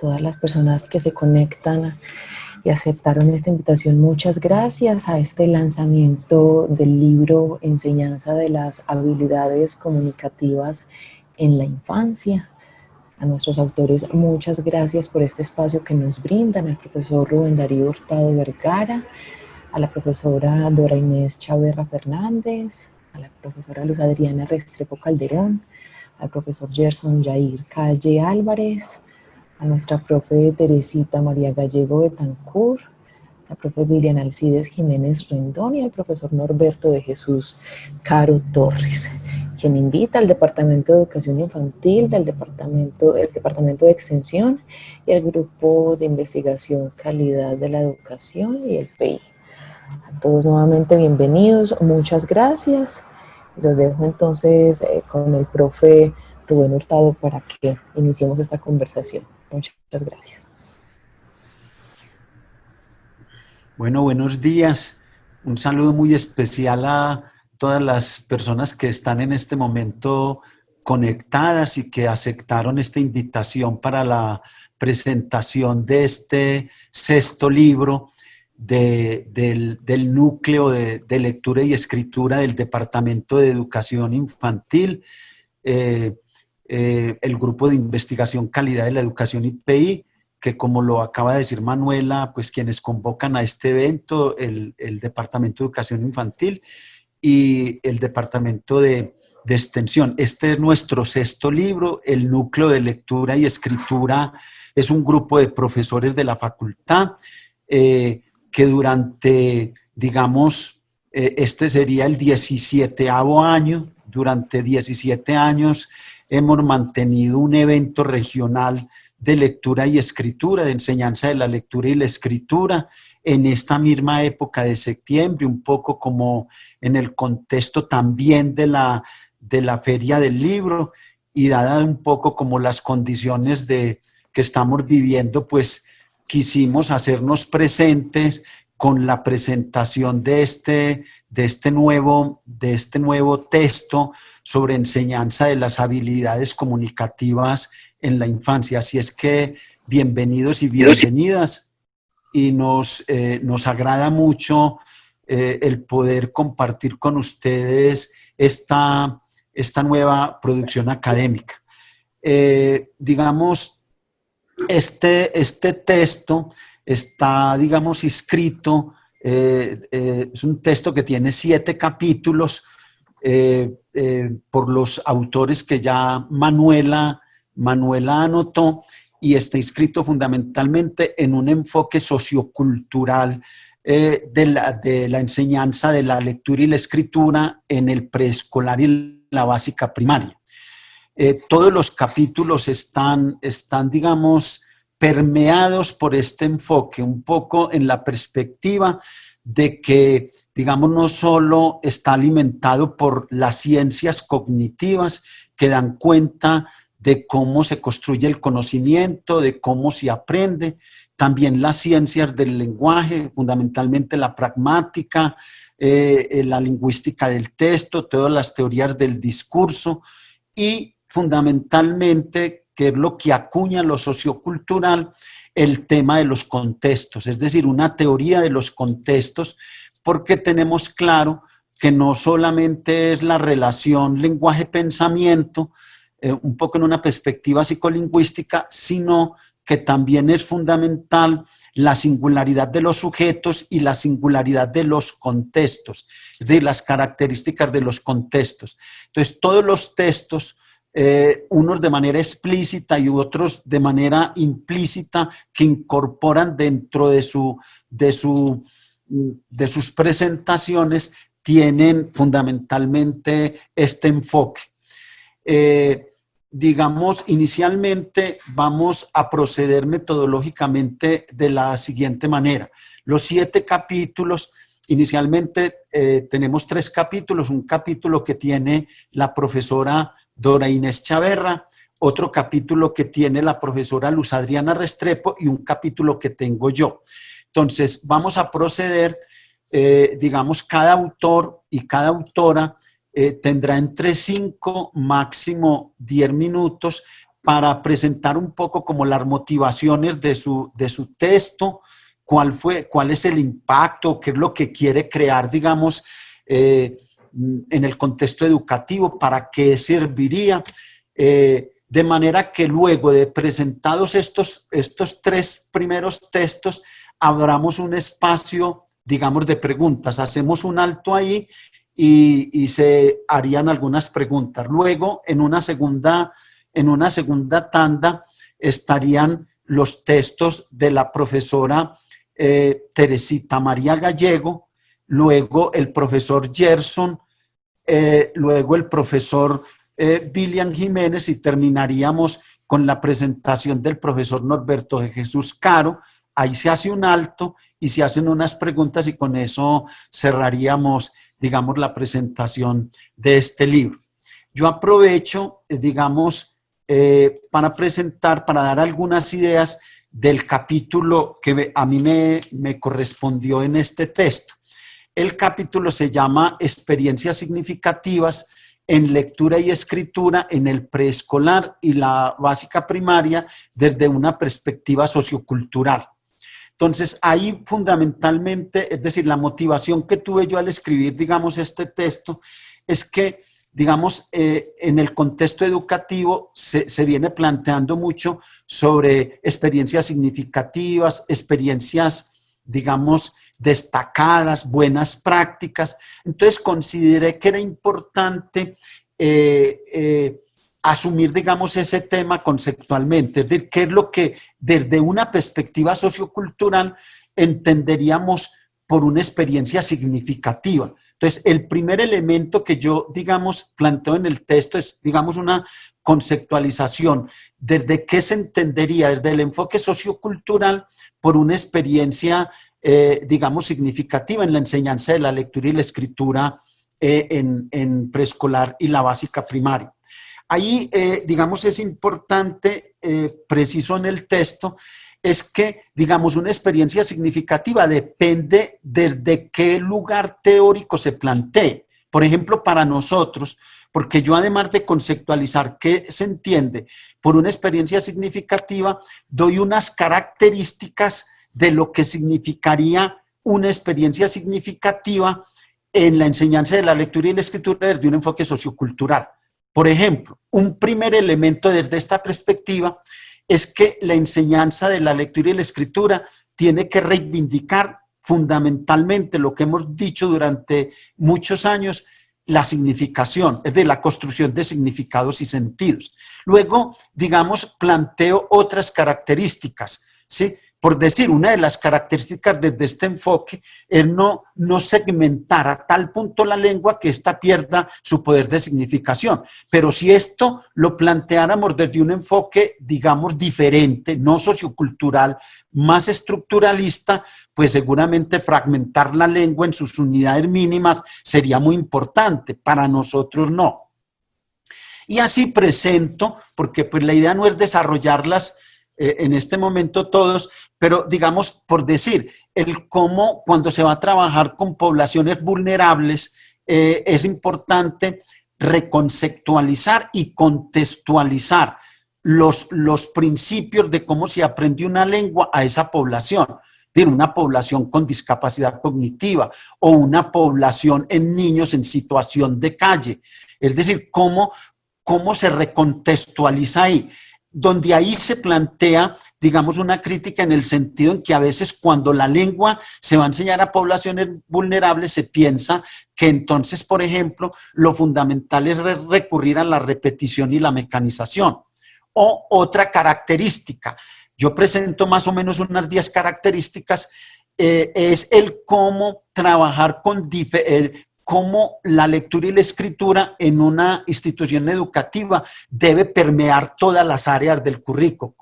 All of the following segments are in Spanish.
todas las personas que se conectan y aceptaron esta invitación. Muchas gracias a este lanzamiento del libro Enseñanza de las habilidades comunicativas en la infancia. A nuestros autores, muchas gracias por este espacio que nos brindan, al profesor Rubén Darío Hurtado Vergara, a la profesora Dora Inés Chaverra Fernández, a la profesora Luz Adriana Restrepo Calderón, al profesor Gerson Jair Calle Álvarez, a nuestra profe Teresita María Gallego Betancourt, la profe Miriam Alcides Jiménez Rendón y al profesor Norberto de Jesús Caro Torres, quien invita al Departamento de Educación Infantil, el Departamento de Extensión y el Grupo de Investigación Calidad de la Educación y el PI. A todos nuevamente bienvenidos, muchas gracias. Los dejo entonces con el profe Rubén Hurtado para que iniciemos esta conversación. Muchas gracias. Bueno, buenos días. Un saludo muy especial a todas las personas que están en este momento conectadas y que aceptaron esta invitación para la presentación de este sexto libro del núcleo de lectura y escritura del Departamento de Educación Infantil, el Grupo de Investigación Calidad de la Educación IPI, que como lo acaba de decir Manuela, pues quienes convocan a este evento, el Departamento de Educación Infantil y el Departamento de Extensión. Este es nuestro sexto libro, el Núcleo de Lectura y Escritura es un grupo de profesores de la facultad que durante, digamos, este sería el 17º año, durante 17 años hemos mantenido un evento regional de lectura y escritura, de enseñanza de la lectura y la escritura, en esta misma época de septiembre, un poco como en el contexto también de la Feria del Libro, y dada un poco como las condiciones que estamos viviendo, pues quisimos hacernos presentes con la presentación de este nuevo texto sobre enseñanza de las habilidades comunicativas en la infancia. Así es que bienvenidos y bienvenidas, y nos agrada mucho el poder compartir con ustedes esta nueva producción académica. Digamos, este texto está, digamos, inscrito, es un texto que tiene 7 capítulos por los autores que ya Manuela anotó, y está inscrito fundamentalmente en un enfoque sociocultural de la enseñanza de la lectura y la escritura en el preescolar y la básica primaria. Todos los capítulos están, digamos, permeados por este enfoque, un poco en la perspectiva de que, digamos, no solo está alimentado por las ciencias cognitivas que dan cuenta de cómo se construye el conocimiento, de cómo se aprende, también las ciencias del lenguaje, fundamentalmente la pragmática, la lingüística del texto, todas las teorías del discurso y fundamentalmente, que es lo que acuña lo sociocultural, el tema de los contextos, es decir, una teoría de los contextos, porque tenemos claro que no solamente es la relación lenguaje-pensamiento, un poco en una perspectiva psicolingüística, sino que también es fundamental la singularidad de los sujetos y la singularidad de los contextos, es decir, las características de los contextos. Entonces, todos los textos, unos de manera explícita y otros de manera implícita, que incorporan dentro de sus presentaciones, tienen fundamentalmente este enfoque. Digamos, inicialmente vamos a proceder metodológicamente de la siguiente manera. Los 7 capítulos, inicialmente tenemos 3 capítulos, un capítulo que tiene la profesora Dora Inés Chaverra, otro capítulo que tiene la profesora Luz Adriana Restrepo y un capítulo que tengo yo. Entonces, vamos a proceder, digamos, cada autor y cada autora tendrá entre 5, máximo 10 minutos para presentar un poco como las motivaciones de su texto, cuál es el impacto, qué es lo que quiere crear, digamos, en el contexto educativo, para qué serviría, de manera que luego de presentados estos tres primeros textos, abramos un espacio, digamos, de preguntas. Hacemos un alto ahí y se harían algunas preguntas. Luego, en una segunda tanda, estarían los textos de la profesora Teresita María Gallego, luego el profesor Gerson, luego el profesor William Jiménez, y terminaríamos con la presentación del profesor Norberto de Jesús Caro. Ahí se hace un alto y se hacen unas preguntas y con eso cerraríamos, digamos, la presentación de este libro. Yo aprovecho, digamos, para presentar, para dar algunas ideas del capítulo que a mí me correspondió en este texto. El capítulo se llama Experiencias significativas en lectura y escritura en el preescolar y la básica primaria desde una perspectiva sociocultural. Entonces, ahí fundamentalmente, es decir, la motivación que tuve yo al escribir, digamos, este texto, es que, digamos, en el contexto educativo se viene planteando mucho sobre experiencias significativas, experiencias, digamos, destacadas, buenas prácticas. Entonces consideré que era importante asumir, digamos, ese tema conceptualmente, es decir, qué es lo que desde una perspectiva sociocultural entenderíamos por una experiencia significativa. Entonces, el primer elemento que yo, digamos, planteo en el texto es, digamos, una conceptualización desde qué se entendería desde el enfoque sociocultural por una experiencia, digamos, significativa en la enseñanza de la lectura y la escritura en preescolar y la básica primaria. Ahí, digamos, es importante, preciso en el texto, es que, digamos, una experiencia significativa depende desde qué lugar teórico se plantee. Por ejemplo, para nosotros, porque yo además de conceptualizar qué se entiende por una experiencia significativa, doy unas características de lo que significaría una experiencia significativa en la enseñanza de la lectura y la escritura desde un enfoque sociocultural. Por ejemplo, un primer elemento desde esta perspectiva es que la enseñanza de la lectura y la escritura tiene que reivindicar fundamentalmente lo que hemos dicho durante muchos años, la significación, es decir, la construcción de significados y sentidos. Luego, digamos, planteo otras características, ¿sí? Por decir, una de las características desde este enfoque es no segmentar a tal punto la lengua que ésta pierda su poder de significación. Pero si esto lo planteáramos desde un enfoque, digamos, diferente, no sociocultural, más estructuralista, pues seguramente fragmentar la lengua en sus unidades mínimas sería muy importante. Para nosotros no. Y así presento, porque pues la idea no es desarrollarlas en este momento todos, pero digamos, por decir, el cómo cuando se va a trabajar con poblaciones vulnerables, es importante reconceptualizar y contextualizar los principios de cómo se aprende una lengua a esa población. Tiene una población con discapacidad cognitiva o una población en niños en situación de calle. Es decir, cómo se recontextualiza ahí. Donde ahí se plantea, digamos, una crítica en el sentido en que a veces cuando la lengua se va a enseñar a poblaciones vulnerables se piensa que entonces, por ejemplo, lo fundamental es recurrir a la repetición y la mecanización. O otra característica, yo presento más o menos unas 10 características, es el cómo trabajar con cómo la lectura y la escritura en una institución educativa debe permear todas las áreas del currículo,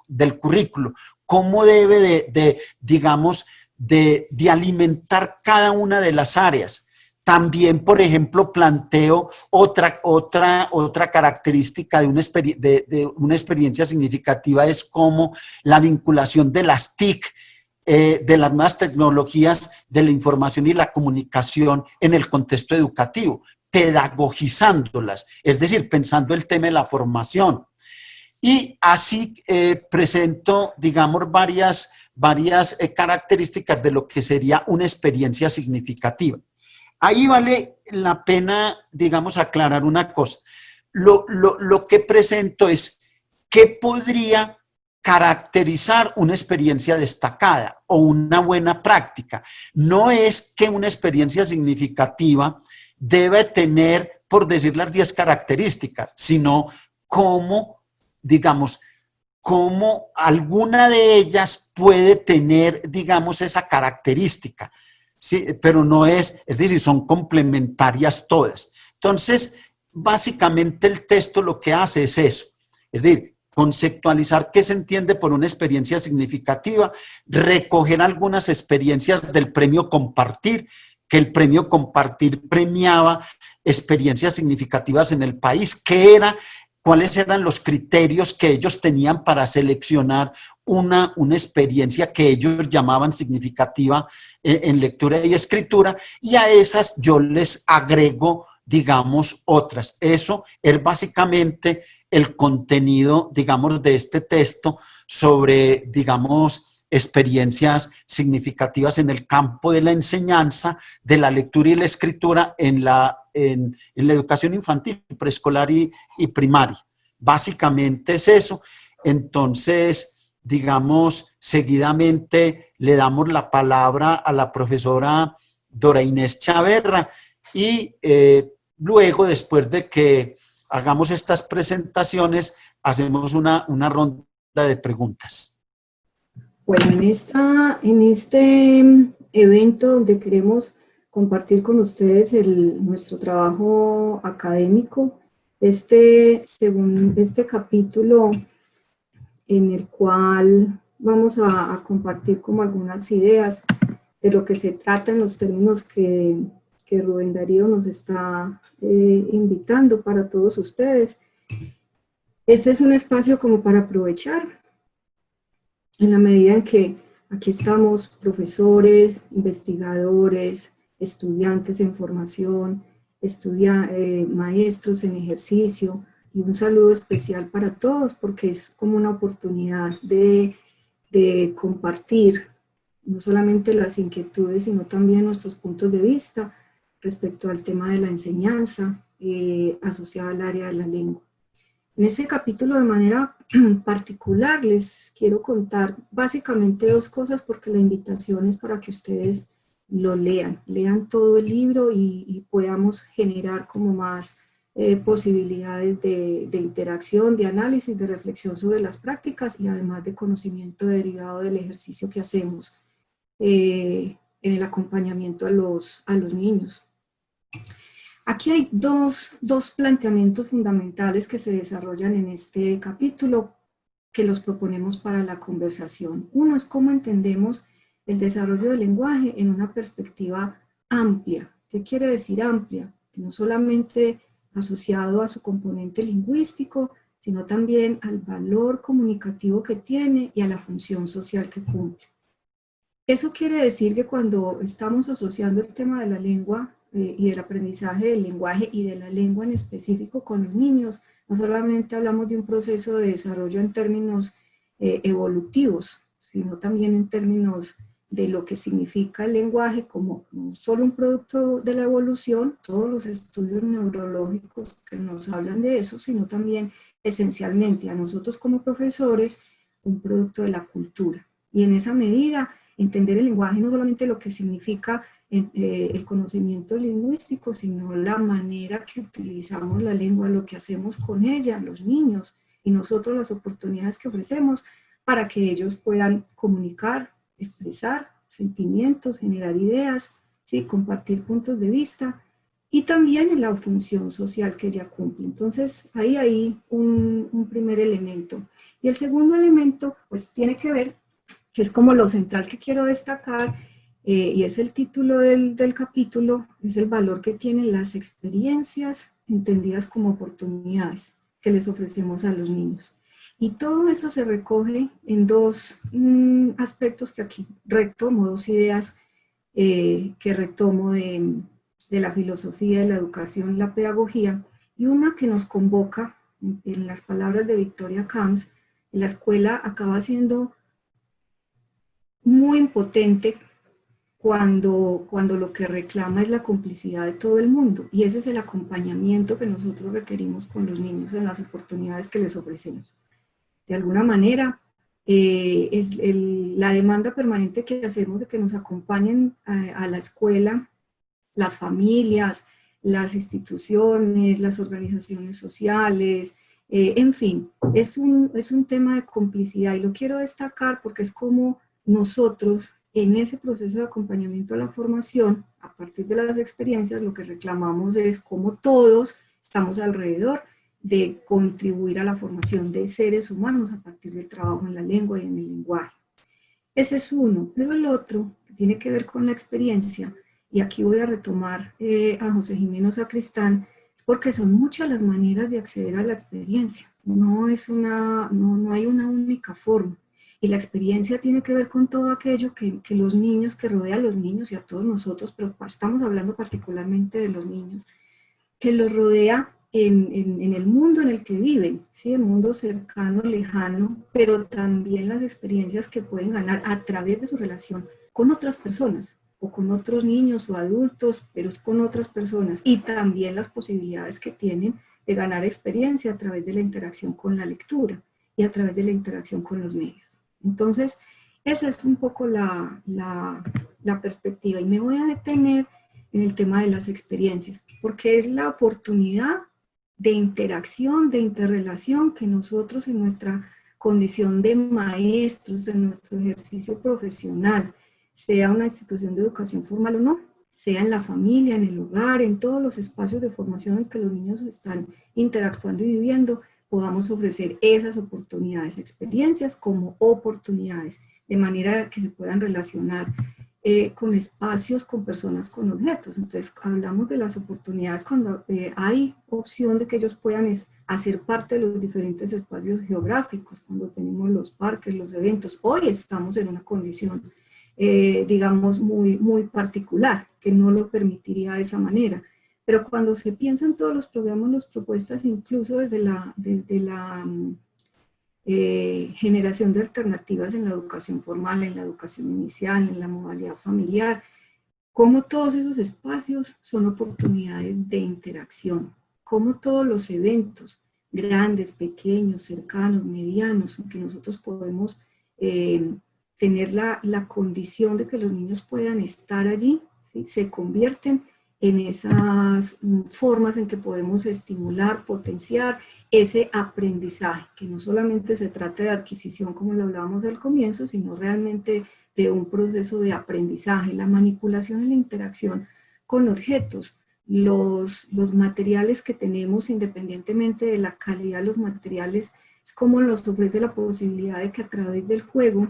cómo debe digamos, de alimentar cada una de las áreas. También, por ejemplo, planteo otra característica de una experiencia significativa es cómo la vinculación de las TIC, de las nuevas tecnologías de la información y la comunicación en el contexto educativo, pedagogizándolas, es decir, pensando el tema de la formación. Y así presento, digamos, varias características de lo que sería una experiencia significativa. Ahí vale la pena, digamos, aclarar una cosa. Lo que presento es qué podría caracterizar una experiencia destacada o una buena práctica. No es que una experiencia significativa debe tener, por decir, las 10 características, sino cómo, digamos, cómo alguna de ellas puede tener, digamos, esa característica. Sí, pero no es decir, son complementarias todas. Entonces, básicamente el texto lo que hace es eso, es decir, conceptualizar qué se entiende por una experiencia significativa, recoger algunas experiencias del premio Compartir, que el premio Compartir premiaba experiencias significativas en el país, cuáles eran los criterios que ellos tenían para seleccionar una experiencia que ellos llamaban significativa en lectura y escritura, y a esas yo les agrego, digamos, otras. Eso es básicamente el contenido, digamos, de este texto sobre, digamos, experiencias significativas en el campo de la enseñanza, de la lectura y la escritura en la educación infantil, preescolar y primaria. Básicamente es eso. Entonces, digamos, seguidamente le damos la palabra a la profesora Dora Inés Chaverra y luego, después de que hagamos estas presentaciones, hacemos una ronda de preguntas. Bueno, en este evento donde queremos compartir con ustedes nuestro trabajo académico, este capítulo en el cual vamos a compartir como algunas ideas de lo que se trata en los términos que Rubén Darío nos está invitando para todos ustedes. Este es un espacio como para aprovechar, en la medida en que aquí estamos profesores, investigadores, estudiantes en formación, maestros en ejercicio, y un saludo especial para todos porque es como una oportunidad de compartir no solamente las inquietudes, sino también nuestros puntos de vista respecto al tema de la enseñanza asociada al área de la lengua. En este capítulo, de manera particular, les quiero contar básicamente dos cosas, porque la invitación es para que ustedes lo lean todo el libro y podamos generar como más posibilidades de interacción, de análisis, de reflexión sobre las prácticas y además de conocimiento derivado del ejercicio que hacemos en el acompañamiento a los niños. Aquí hay dos planteamientos fundamentales que se desarrollan en este capítulo que los proponemos para la conversación. Uno es cómo entendemos el desarrollo del lenguaje en una perspectiva amplia. ¿Qué quiere decir amplia? Que no solamente asociado a su componente lingüístico, sino también al valor comunicativo que tiene y a la función social que cumple. Eso quiere decir que cuando estamos asociando el tema de la lengua y del aprendizaje del lenguaje y de la lengua en específico con los niños, no solamente hablamos de un proceso de desarrollo en términos evolutivos, sino también en términos de lo que significa el lenguaje como no solo un producto de la evolución, todos los estudios neurológicos que nos hablan de eso, sino también esencialmente a nosotros como profesores, un producto de la cultura. Y en esa medida, entender el lenguaje no solamente lo que significa el conocimiento lingüístico, sino la manera que utilizamos la lengua, lo que hacemos con ella, los niños, y nosotros las oportunidades que ofrecemos para que ellos puedan comunicar, expresar sentimientos, generar ideas, ¿sí? Compartir puntos de vista, y también en la función social que ella cumple. Entonces, ahí hay un primer elemento. Y el segundo elemento, pues, tiene que ver, que es como lo central que quiero destacar, y es el título del capítulo, es el valor que tienen las experiencias entendidas como oportunidades que les ofrecemos a los niños. Y todo eso se recoge en dos aspectos que aquí retomo, dos ideas que retomo de la filosofía de la educación y la pedagogía, y una que nos convoca En las palabras de Victoria Camps, la escuela acaba siendo muy impotente cuando lo que reclama es la complicidad de todo el mundo, y ese es el acompañamiento que nosotros requerimos con los niños en las oportunidades que les ofrecemos. De alguna manera, la demanda permanente que hacemos de que nos acompañen a la escuela, las familias, las instituciones, las organizaciones sociales, en fin, es un tema de complicidad, y lo quiero destacar porque es como nosotros, en ese proceso de acompañamiento a la formación, a partir de las experiencias, lo que reclamamos es cómo todos estamos alrededor de contribuir a la formación de seres humanos a partir del trabajo en la lengua y en el lenguaje. Ese es uno, pero el otro, que tiene que ver con la experiencia, y aquí voy a retomar a José Jimeno Sacristán, es porque son muchas las maneras de acceder a la experiencia, no hay una única forma. Y la experiencia tiene que ver con todo aquello que los niños, que rodea a los niños y a todos nosotros, pero estamos hablando particularmente de los niños, que los rodea en el mundo en el que viven, ¿sí? El mundo cercano, lejano, pero también las experiencias que pueden ganar a través de su relación con otras personas, o con otros niños o adultos, pero es con otras personas, y también las posibilidades que tienen de ganar experiencia a través de la interacción con la lectura y a través de la interacción con los medios. Entonces, esa es un poco la perspectiva, y me voy a detener en el tema de las experiencias, porque es la oportunidad de interacción, de interrelación que nosotros en nuestra condición de maestros, en nuestro ejercicio profesional, sea una institución de educación formal o no, sea en la familia, en el hogar, en todos los espacios de formación en que los niños están interactuando y viviendo, podamos ofrecer esas oportunidades, experiencias como oportunidades, de manera que se puedan relacionar con espacios, con personas, con objetos. Entonces, hablamos de las oportunidades cuando hay opción de que ellos puedan hacer parte de los diferentes espacios geográficos, cuando tenemos los parques, los eventos. Hoy estamos en una condición, digamos, muy, muy particular, que no lo permitiría de esa manera. Pero cuando se piensan todos los programas, las propuestas, incluso desde la generación de alternativas en la educación formal, en la educación inicial, en la modalidad familiar, cómo todos esos espacios son oportunidades de interacción, cómo todos los eventos, grandes, pequeños, cercanos, medianos, en que nosotros podemos tener la condición de que los niños puedan estar allí, ¿sí? Se convierten en esas formas en que podemos estimular, potenciar ese aprendizaje, que no solamente se trata de adquisición como lo hablábamos al comienzo, sino realmente de un proceso de aprendizaje, la manipulación y la interacción con objetos, los materiales que tenemos, independientemente de la calidad de los materiales, es como nos ofrece la posibilidad de que a través del juego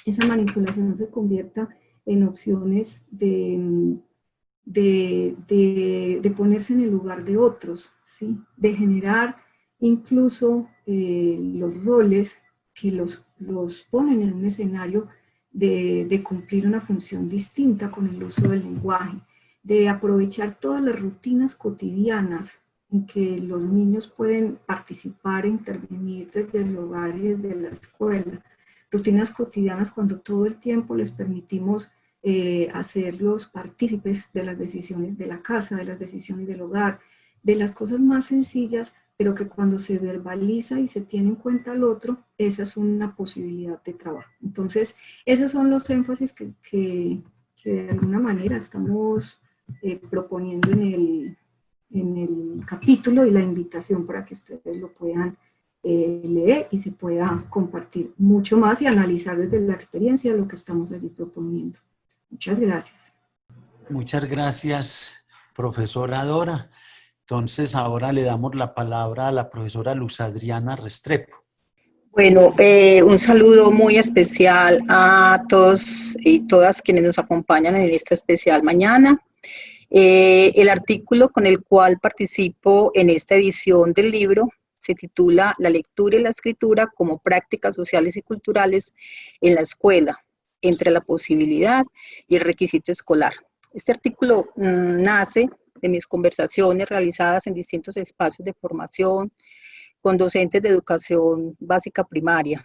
esa manipulación se convierta en opciones de ponerse en el lugar de otros, ¿sí? De generar incluso los roles que los ponen en un escenario de cumplir una función distinta con el uso del lenguaje, de aprovechar todas las rutinas cotidianas en que los niños pueden participar e intervenir desde el hogar y desde la escuela, rutinas cotidianas cuando todo el tiempo les permitimos hacerlos partícipes de las decisiones de la casa, de las decisiones del hogar, de las cosas más sencillas, pero que cuando se verbaliza y se tiene en cuenta al otro, esa es una posibilidad de trabajo. Entonces, esos son los énfasis que de alguna manera estamos proponiendo en el capítulo, y la invitación para que ustedes lo puedan leer y se pueda compartir mucho más y analizar desde la experiencia lo que estamos allí proponiendo. Muchas gracias. Muchas gracias, profesora Dora. Entonces, ahora le damos la palabra a la profesora Luz Adriana Restrepo. Bueno, un saludo muy especial a todos y todas quienes nos acompañan en esta especial mañana. El artículo con el cual participo en esta edición del libro se titula La lectura y la escritura como prácticas sociales y culturales en la escuela, entre la posibilidad y el requisito escolar. Este artículo nace de mis conversaciones realizadas en distintos espacios de formación con docentes de educación básica primaria.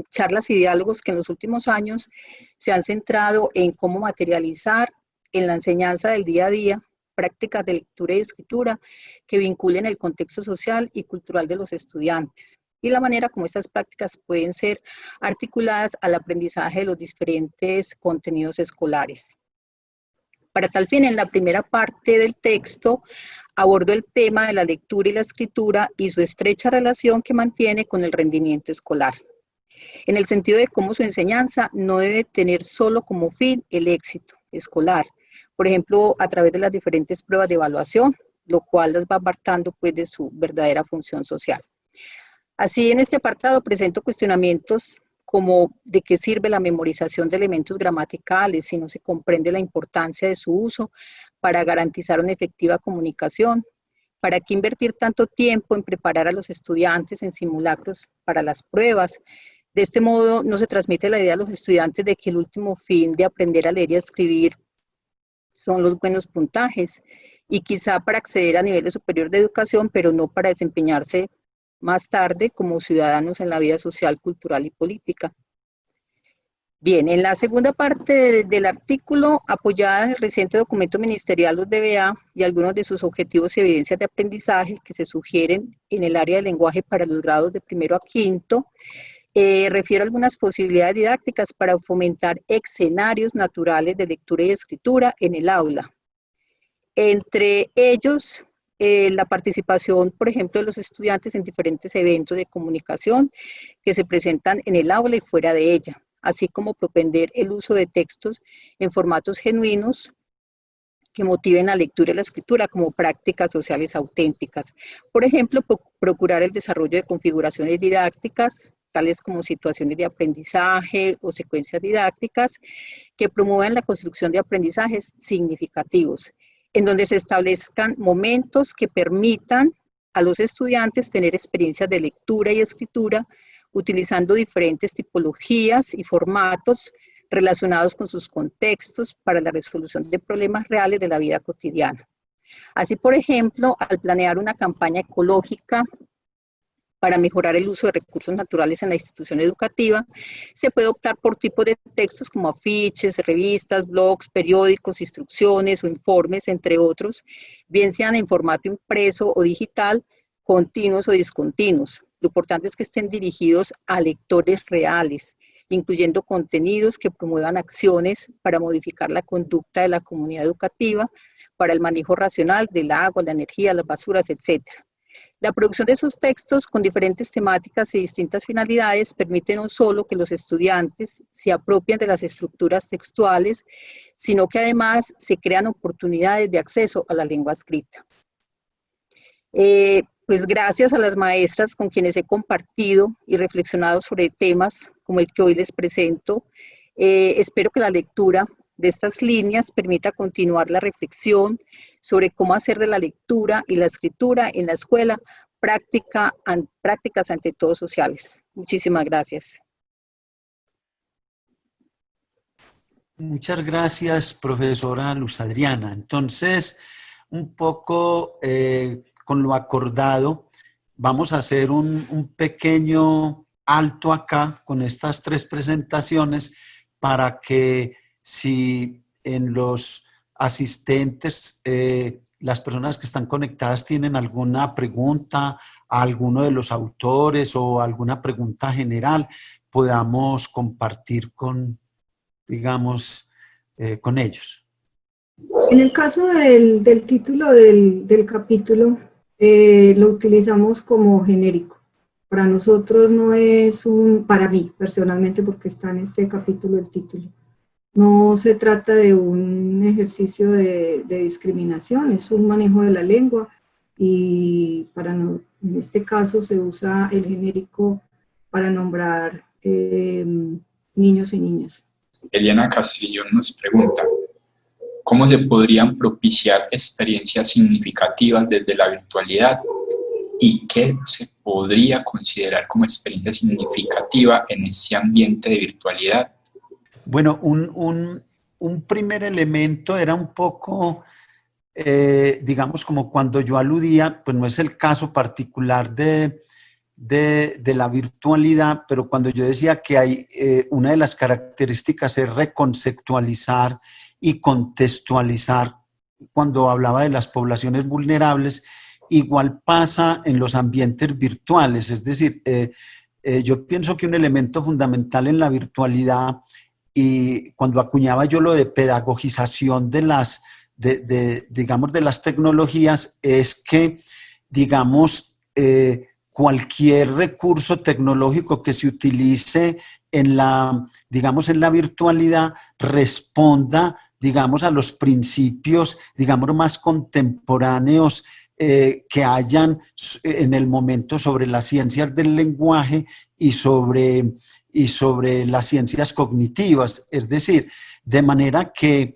Charlas y diálogos que en los últimos años se han centrado en cómo materializar en la enseñanza del día a día prácticas de lectura y escritura que vinculen el contexto social y cultural de los estudiantes y la manera como estas prácticas pueden ser articuladas al aprendizaje de los diferentes contenidos escolares. Para tal fin, en la primera parte del texto abordo el tema de la lectura y la escritura y su estrecha relación que mantiene con el rendimiento escolar, en el sentido de cómo su enseñanza no debe tener solo como fin el éxito escolar, por ejemplo, a través de las diferentes pruebas de evaluación, lo cual las va apartando pues de su verdadera función social. Así, en este apartado presento cuestionamientos como de qué sirve la memorización de elementos gramaticales si no se comprende la importancia de su uso para garantizar una efectiva comunicación, para qué invertir tanto tiempo en preparar a los estudiantes en simulacros para las pruebas. De este modo, no se transmite la idea a los estudiantes de que el último fin de aprender a leer y a escribir son los buenos puntajes, y quizá para acceder a niveles superiores de educación, pero no para desempeñarse más tarde como ciudadanos en la vida social, cultural y política. Bien, en la segunda parte del artículo, apoyada en el reciente documento ministerial, los DBA, y algunos de sus objetivos y evidencias de aprendizaje que se sugieren en el área del lenguaje para los grados de primero a quinto, refiero a algunas posibilidades didácticas para fomentar escenarios naturales de lectura y escritura en el aula. Entre ellos, la participación, por ejemplo, de los estudiantes en diferentes eventos de comunicación que se presentan en el aula y fuera de ella, así como propender el uso de textos en formatos genuinos que motiven la lectura y la escritura como prácticas sociales auténticas. Por ejemplo, procurar el desarrollo de configuraciones didácticas, tales como situaciones de aprendizaje o secuencias didácticas, que promuevan la construcción de aprendizajes significativos, en donde se establezcan momentos que permitan a los estudiantes tener experiencias de lectura y escritura utilizando diferentes tipologías y formatos relacionados con sus contextos para la resolución de problemas reales de la vida cotidiana. Así, por ejemplo, al planear una campaña ecológica para mejorar el uso de recursos naturales en la institución educativa, se puede optar por tipos de textos como afiches, revistas, blogs, periódicos, instrucciones o informes, entre otros, bien sean en formato impreso o digital, continuos o discontinuos. Lo importante es que estén dirigidos a lectores reales, incluyendo contenidos que promuevan acciones para modificar la conducta de la comunidad educativa, para el manejo racional del agua, la energía, las basuras, etc. La producción de esos textos con diferentes temáticas y distintas finalidades permite no solo que los estudiantes se apropien de las estructuras textuales, sino que además se crean oportunidades de acceso a la lengua escrita. Pues gracias a las maestras con quienes he compartido y reflexionado sobre temas como el que hoy les presento, espero que la lectura de estas líneas permita continuar la reflexión sobre cómo hacer de la lectura y la escritura en la escuela prácticas ante todo sociales. Muchísimas gracias. Muchas gracias, profesora Luz Adriana. Entonces, un poco con lo acordado, vamos a hacer un pequeño alto acá con estas tres presentaciones para que si en los asistentes, las personas que están conectadas tienen alguna pregunta a alguno de los autores o alguna pregunta general, podamos compartir con, digamos, con ellos. En el caso del título del capítulo, lo utilizamos como genérico. Para nosotros no es para mí personalmente, porque está en este capítulo el título, no se trata de un ejercicio de discriminación, es un manejo de la lengua y en este caso se usa el genérico para nombrar niños y niñas. Eliana Castillo nos pregunta, ¿cómo se podrían propiciar experiencias significativas desde la virtualidad? ¿Y qué se podría considerar como experiencia significativa en ese ambiente de virtualidad? Bueno, un primer elemento era un poco digamos, como cuando yo aludía, pues no es el caso particular de la virtualidad, pero cuando yo decía que hay una de las características es reconceptualizar y contextualizar, cuando hablaba de las poblaciones vulnerables, igual pasa en los ambientes virtuales, es decir, yo pienso que un elemento fundamental en la virtualidad, y cuando acuñaba yo lo de pedagogización de las, digamos, de las tecnologías, es que, digamos, cualquier recurso tecnológico que se utilice en la, digamos, en la virtualidad responda, digamos, a los principios, digamos, más contemporáneos que hayan en el momento sobre las ciencias del lenguaje y sobre las ciencias cognitivas. Es decir, de manera que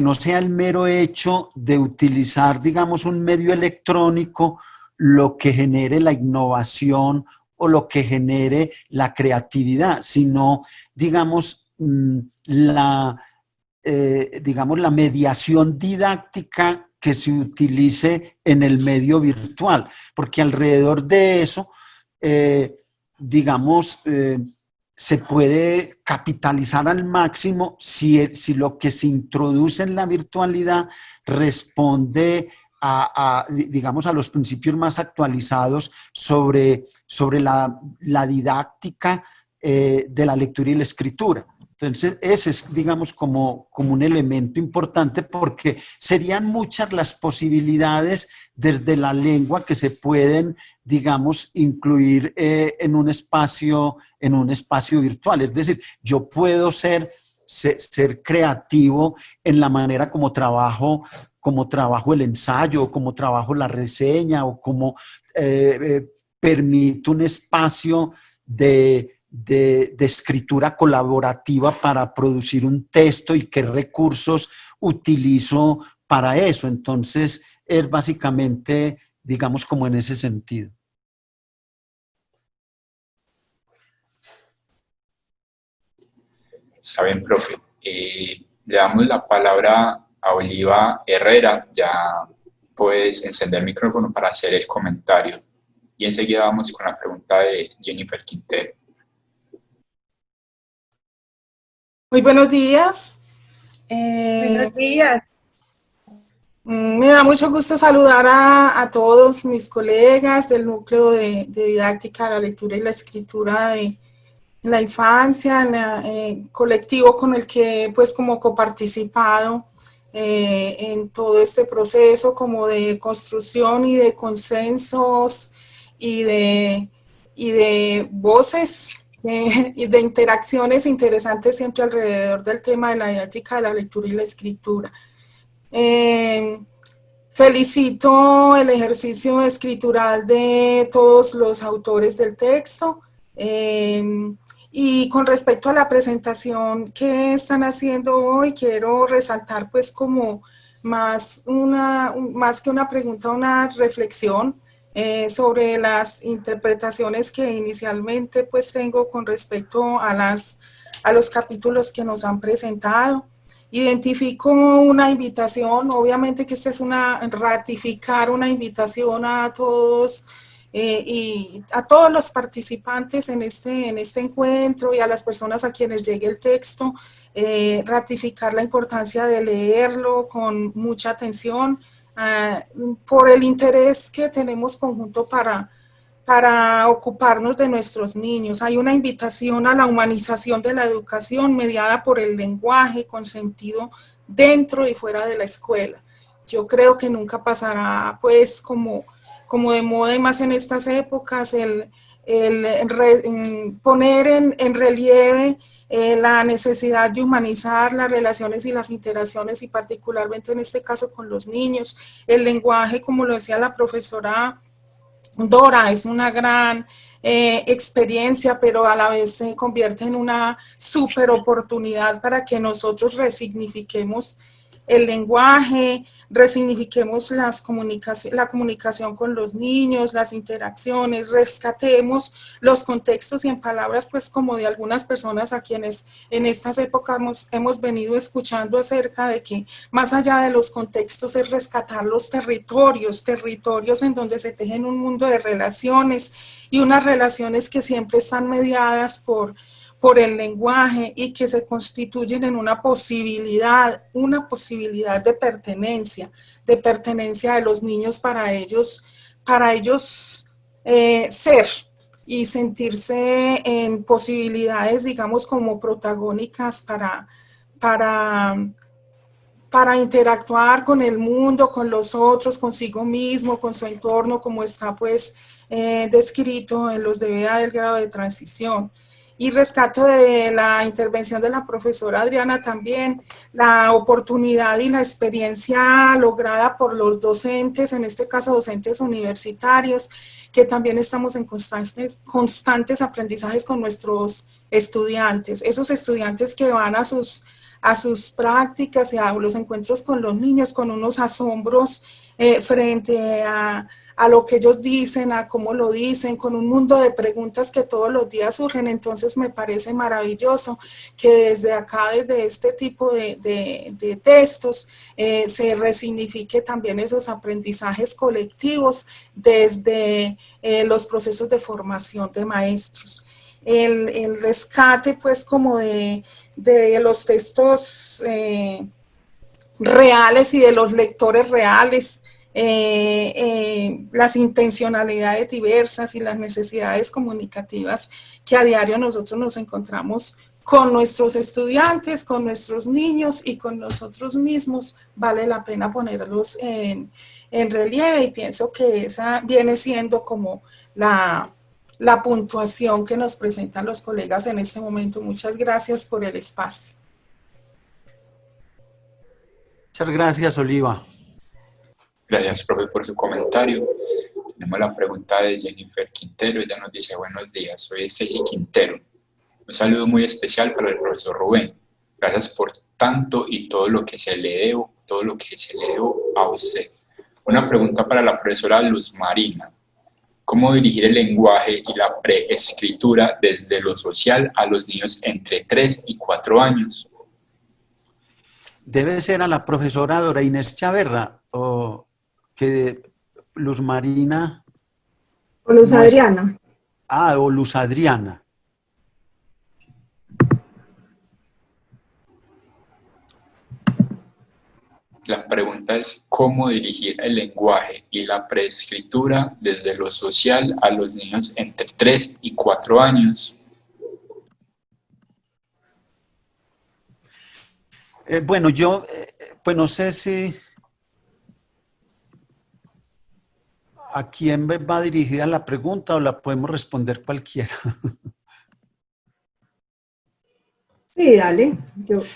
no sea el mero hecho de utilizar, digamos, un medio electrónico lo que genere la innovación o lo que genere la creatividad, sino, digamos, digamos, la mediación didáctica que se utilice en el medio virtual, porque alrededor de eso, digamos, se puede capitalizar al máximo si lo que se introduce en la virtualidad responde digamos, a los principios más actualizados sobre la didáctica de la lectura y la escritura. Entonces, ese es, digamos, como un elemento importante, porque serían muchas las posibilidades desde la lengua que se pueden, digamos, incluir en un espacio virtual. Es decir, yo puedo ser creativo en la manera como trabajo el ensayo, como trabajo la reseña, o como permito un espacio de escritura colaborativa para producir un texto y qué recursos utilizo para eso. Entonces, es básicamente, digamos, como en ese sentido. Está bien, profe. Le damos la palabra a Oliva Herrera. Ya puedes encender el micrófono para hacer el comentario. Y enseguida vamos con la pregunta de Jennifer Quintero. Muy buenos días. Buenos días. Me da mucho gusto saludar a todos mis colegas del núcleo de didáctica de la lectura y la escritura de la infancia, colectivo con el que pues como coparticipado en todo este proceso como de construcción y de consensos y de voces y de interacciones interesantes siempre alrededor del tema de la didáctica de la lectura y la escritura. Felicito el ejercicio escritural de todos los autores del texto, y con respecto a la presentación que están haciendo hoy, quiero resaltar pues como más que una pregunta, una reflexión sobre las interpretaciones que inicialmente pues tengo con respecto a los capítulos que nos han presentado. Identifico una invitación, obviamente que esta es ratificar una invitación a todos y a todos los participantes en este encuentro y a las personas a quienes llegue el texto, ratificar la importancia de leerlo con mucha atención, por el interés que tenemos conjunto para ocuparnos de nuestros niños. Hay una invitación a la humanización de la educación mediada por el lenguaje con sentido dentro y fuera de la escuela. Yo creo que nunca pasará pues como de moda y más en estas épocas poner en relieve la necesidad de humanizar las relaciones y las interacciones y particularmente en este caso con los niños. El lenguaje, como lo decía la profesora Dora, es una gran experiencia, pero a la vez se convierte en una súper oportunidad para que nosotros resignifiquemos el lenguaje, resignifiquemos la comunicación con los niños, las interacciones, rescatemos los contextos y en palabras pues como de algunas personas a quienes en estas épocas hemos venido escuchando acerca de que más allá de los contextos es rescatar los territorios en donde se tejen un mundo de relaciones y unas relaciones que siempre están mediadas por el lenguaje y que se constituyen en una posibilidad de pertenencia de los niños para ellos ser y sentirse en posibilidades, digamos, como protagónicas para interactuar con el mundo, con los otros, consigo mismo, con su entorno, como está pues descrito en los DBA del grado de transición. Y rescato de la intervención de la profesora Adriana también la oportunidad y la experiencia lograda por los docentes, en este caso docentes universitarios, que también estamos en constantes aprendizajes con nuestros estudiantes, esos estudiantes que van a sus prácticas y a los encuentros con los niños con unos asombros frente a lo que ellos dicen, a cómo lo dicen, con un mundo de preguntas que todos los días surgen. Entonces me parece maravilloso que desde acá, desde este tipo de textos, se resignifique también esos aprendizajes colectivos desde los procesos de formación de maestros. El rescate pues como de los textos reales y de los lectores reales, las intencionalidades diversas y las necesidades comunicativas que a diario nosotros nos encontramos con nuestros estudiantes, con nuestros niños y con nosotros mismos, vale la pena ponerlos en relieve y pienso que esa viene siendo como la puntuación que nos presentan los colegas en este momento. Muchas gracias por el espacio. Muchas gracias, Oliva. Gracias, profe, por su comentario. Tenemos la pregunta de Jennifer Quintero. Ella nos dice: buenos días, soy Ceci Quintero. Un saludo muy especial para el profesor Rubén. Gracias por tanto y todo lo que se le debo a usted. Una pregunta para la profesora Luz Marina. ¿Cómo dirigir el lenguaje y la preescritura desde lo social a los niños entre 3 y 4 años? Debe ser a la profesora Dora Inés Chaverra, o que Luz Marina. O Luz Adriana. O Luz Adriana. La pregunta es: ¿cómo dirigir el lenguaje y la preescritura desde lo social a los niños entre 3 y 4 años? Bueno, yo pues no sé si a quién va dirigida la pregunta o la podemos responder cualquiera. Sí, dale.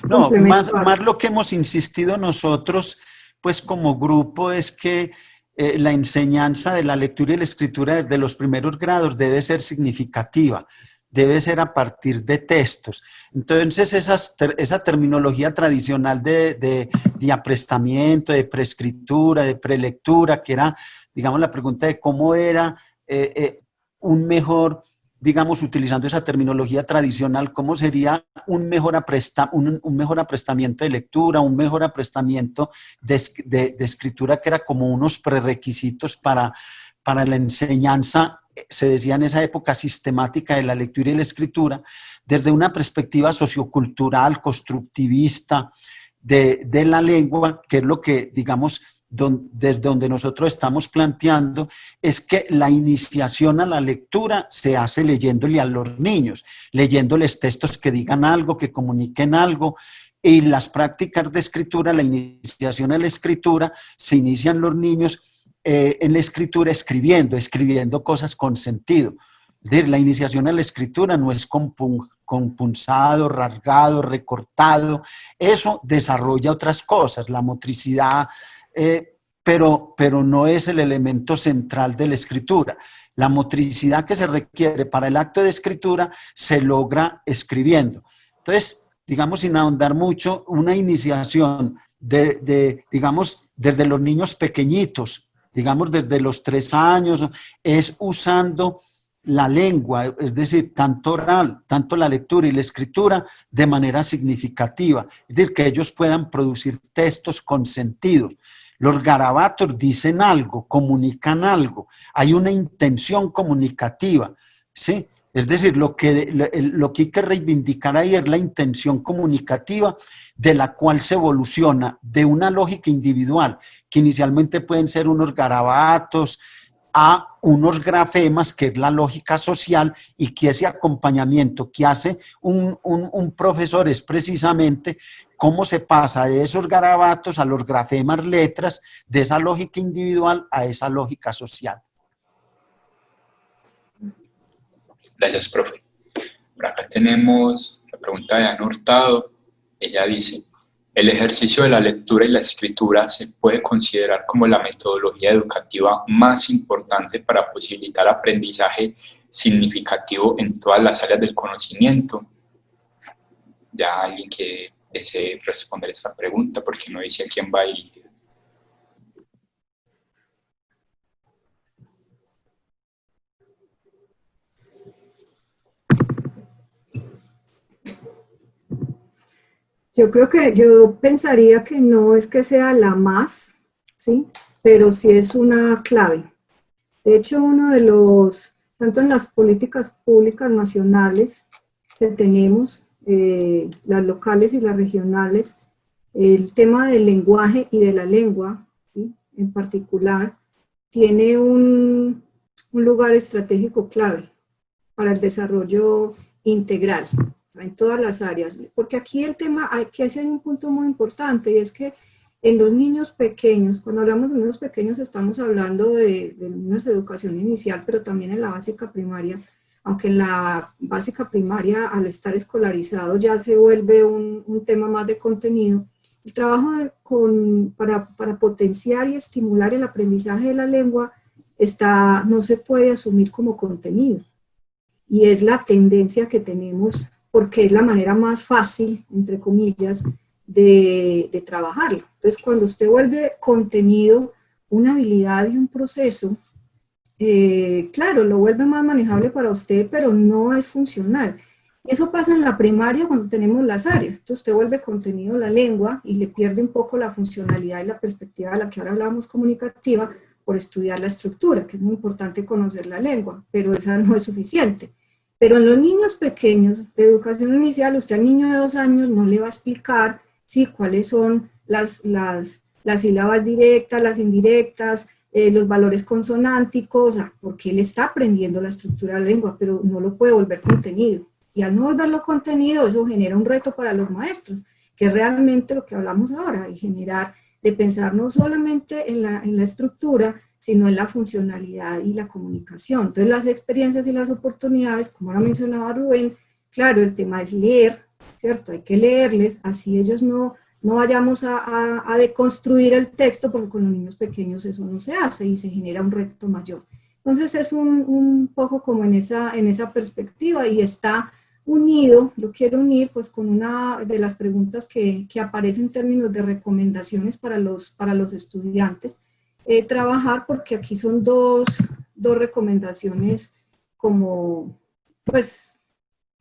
No, más lo que hemos insistido nosotros, pues como grupo, es que la enseñanza de la lectura y la escritura desde los primeros grados debe ser significativa, debe ser a partir de textos. Entonces, esa terminología tradicional de aprestamiento, de preescritura, de prelectura, que era, digamos, la pregunta de cómo era un mejor, digamos, utilizando esa terminología tradicional, ¿cómo sería un mejor aprestamiento de lectura, un mejor aprestamiento de escritura, que era como unos prerequisitos para la enseñanza, se decía en esa época, sistemática de la lectura y la escritura, desde una perspectiva sociocultural, constructivista de la lengua, que es lo que, digamos, desde donde nosotros estamos planteando, es que la iniciación a la lectura se hace leyéndole a los niños, leyéndoles textos que digan algo, que comuniquen algo, y las prácticas de escritura, la iniciación a la escritura, se inician los niños en la escritura escribiendo cosas con sentido. Es decir, la iniciación a la escritura no es compunzado, rasgado, recortado, eso desarrolla otras cosas, la motricidad, pero no es el elemento central de la escritura. La motricidad que se requiere para el acto de escritura se logra escribiendo. Entonces, digamos, sin ahondar mucho, una iniciación digamos, desde los niños pequeñitos, digamos, desde los 3 años, es usando la lengua, es decir, tanto oral, tanto la lectura y la escritura de manera significativa, es decir, que ellos puedan producir textos con sentido. Los garabatos dicen algo, comunican algo, hay una intención comunicativa, ¿sí? Es decir, lo que hay que reivindicar ahí es la intención comunicativa de la cual se evoluciona de una lógica individual, que inicialmente pueden ser unos garabatos, a unos grafemas, que es la lógica social, y que ese acompañamiento que hace un profesor es precisamente cómo se pasa de esos garabatos a los grafemas, letras, de esa lógica individual a esa lógica social. Gracias, profe. Por acá tenemos la pregunta de Ana Hurtado. Ella dice: ¿el ejercicio de la lectura y la escritura se puede considerar como la metodología educativa más importante para posibilitar aprendizaje significativo en todas las áreas del conocimiento? Ya alguien que desee responder esta pregunta, porque no dice a quién va dirigida. Yo pensaría que no es que sea la más, ¿sí? Pero sí es una clave. De hecho, uno de los, tanto en las políticas públicas nacionales que tenemos, las locales y las regionales, el tema del lenguaje y de la lengua, ¿sí?, en particular, tiene un lugar estratégico clave para el desarrollo integral en todas las áreas, porque aquí el tema, aquí hay un punto muy importante, y es que en los niños pequeños, cuando hablamos de niños pequeños estamos hablando de niños de educación inicial, pero también en la básica primaria, aunque en la básica primaria al estar escolarizado ya se vuelve un tema más de contenido. El trabajo para potenciar y estimular el aprendizaje de la lengua no se puede asumir como contenido, y es la tendencia que tenemos porque es la manera más fácil, entre comillas, de trabajarlo. Entonces, cuando usted vuelve contenido una habilidad y un proceso, claro, lo vuelve más manejable para usted, pero no es funcional. Y eso pasa en la primaria cuando tenemos las áreas. Entonces usted vuelve contenido la lengua y le pierde un poco la funcionalidad y la perspectiva de la que ahora hablamos comunicativa por estudiar la estructura, que es muy importante conocer la lengua, pero esa no es suficiente. Pero en los niños pequeños de educación inicial, usted al niño de 2 años no le va a explicar cuáles son las sílabas directas, las indirectas, los valores consonánticos, porque él está aprendiendo la estructura de la lengua, pero no lo puede volver contenido. Y al no volverlo contenido, eso genera un reto para los maestros, que es realmente lo que hablamos ahora, de pensar no solamente en la estructura, sino en la funcionalidad y la comunicación. Entonces las experiencias y las oportunidades, como ahora mencionaba Rubén, claro, el tema es leer, ¿cierto? Hay que leerles, así ellos no vayamos a deconstruir el texto, porque con los niños pequeños eso no se hace y se genera un reto mayor. Entonces es un poco como en esa perspectiva, y está unido, lo quiero unir pues con una de las preguntas que aparece en términos de recomendaciones para los estudiantes, trabajar, porque aquí son dos recomendaciones como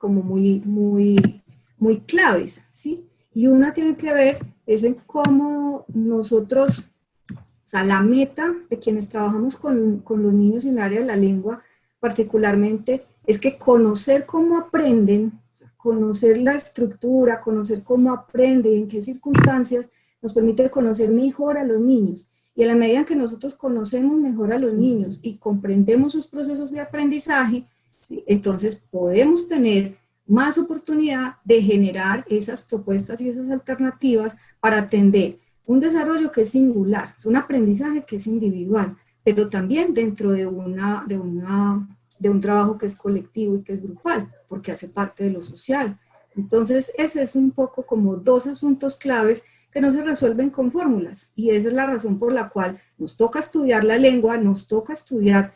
muy claves, ¿sí? Y una tiene que ver es en cómo nosotros, o sea, la meta de quienes trabajamos con los niños en el área de la lengua particularmente, es que conocer cómo aprenden, o sea, conocer la estructura, conocer cómo aprenden, en qué circunstancias, nos permite conocer mejor a los niños. Y a la medida que nosotros conocemos mejor a los niños y comprendemos sus procesos de aprendizaje, ¿sí?, entonces podemos tener más oportunidad de generar esas propuestas y esas alternativas para atender un desarrollo que es singular, es un aprendizaje que es individual, pero también dentro de un trabajo que es colectivo y que es grupal, porque hace parte de lo social. Entonces, ese es un poco como 2 asuntos claves que no se resuelven con fórmulas, y esa es la razón por la cual nos toca estudiar la lengua, nos toca estudiar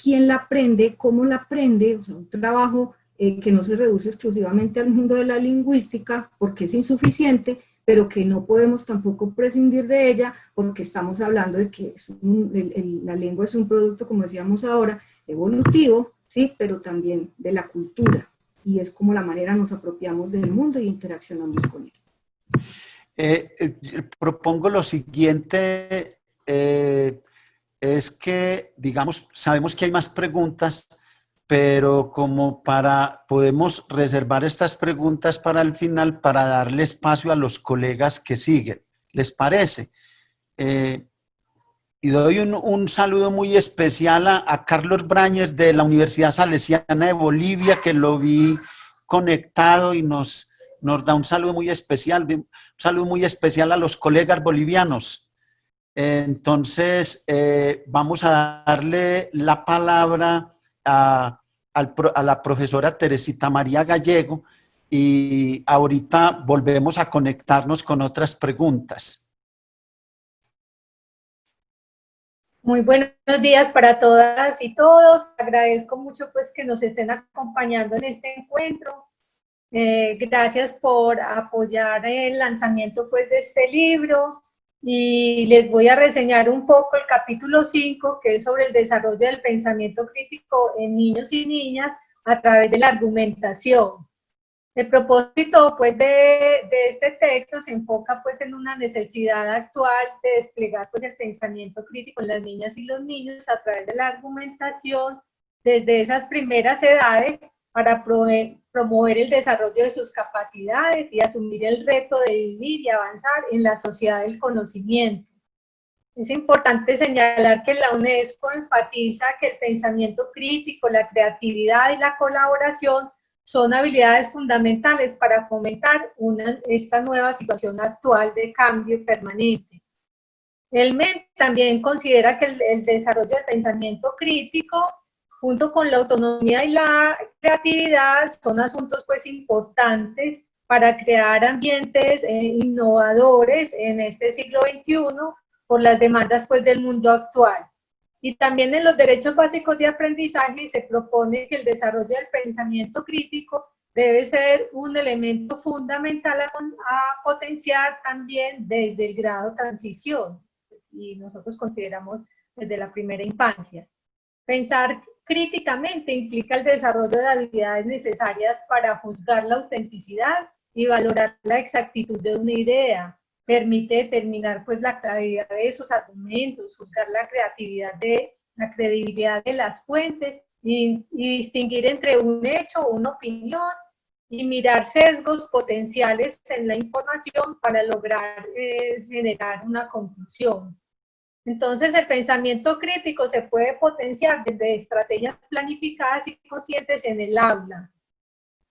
quién la aprende, cómo la aprende, o sea, un trabajo que no se reduce exclusivamente al mundo de la lingüística, porque es insuficiente, pero que no podemos tampoco prescindir de ella porque estamos hablando de que la lengua es un producto, como decíamos ahora, evolutivo, ¿sí? Pero también de la cultura, y es como la manera nos apropiamos del mundo y interaccionamos con él. Propongo lo siguiente, es que, digamos, sabemos que hay más preguntas, pero como podemos reservar estas preguntas para el final para darle espacio a los colegas que siguen. ¿Les parece? Y doy un saludo muy especial a Carlos Brañez de la Universidad Salesiana de Bolivia, que lo vi conectado y nos da un saludo muy especial, a los colegas bolivianos. Entonces, vamos a darle la palabra a la profesora Teresita María Gallego y ahorita volvemos a conectarnos con otras preguntas. Muy buenos días para todas y todos. Agradezco mucho pues que nos estén acompañando en este encuentro. Gracias por apoyar el lanzamiento pues de este libro, y les voy a reseñar un poco el capítulo 5, que es sobre el desarrollo del pensamiento crítico en niños y niñas a través de la argumentación. El propósito pues de este texto se enfoca pues en una necesidad actual de desplegar pues el pensamiento crítico en las niñas y los niños a través de la argumentación desde esas primeras edades, para promover el desarrollo de sus capacidades y asumir el reto de vivir y avanzar en la sociedad del conocimiento. Es importante señalar que la UNESCO enfatiza que el pensamiento crítico, la creatividad y la colaboración son habilidades fundamentales para fomentar esta nueva situación actual de cambio permanente. El MEN también considera que el desarrollo del pensamiento crítico, junto con la autonomía y la creatividad, son asuntos pues importantes para crear ambientes innovadores en este siglo XXI por las demandas pues del mundo actual. Y también en los derechos básicos de aprendizaje se propone que el desarrollo del pensamiento crítico debe ser un elemento fundamental a potenciar también desde el grado transición, y nosotros consideramos desde la primera infancia. Pensar críticamente implica el desarrollo de habilidades necesarias para juzgar la autenticidad y valorar la exactitud de una idea. Permite determinar pues la claridad de esos argumentos, juzgar la credibilidad de las fuentes y distinguir entre un hecho o una opinión, y mirar sesgos potenciales en la información para lograr generar una conclusión. Entonces, el pensamiento crítico se puede potenciar desde estrategias planificadas y conscientes en el aula.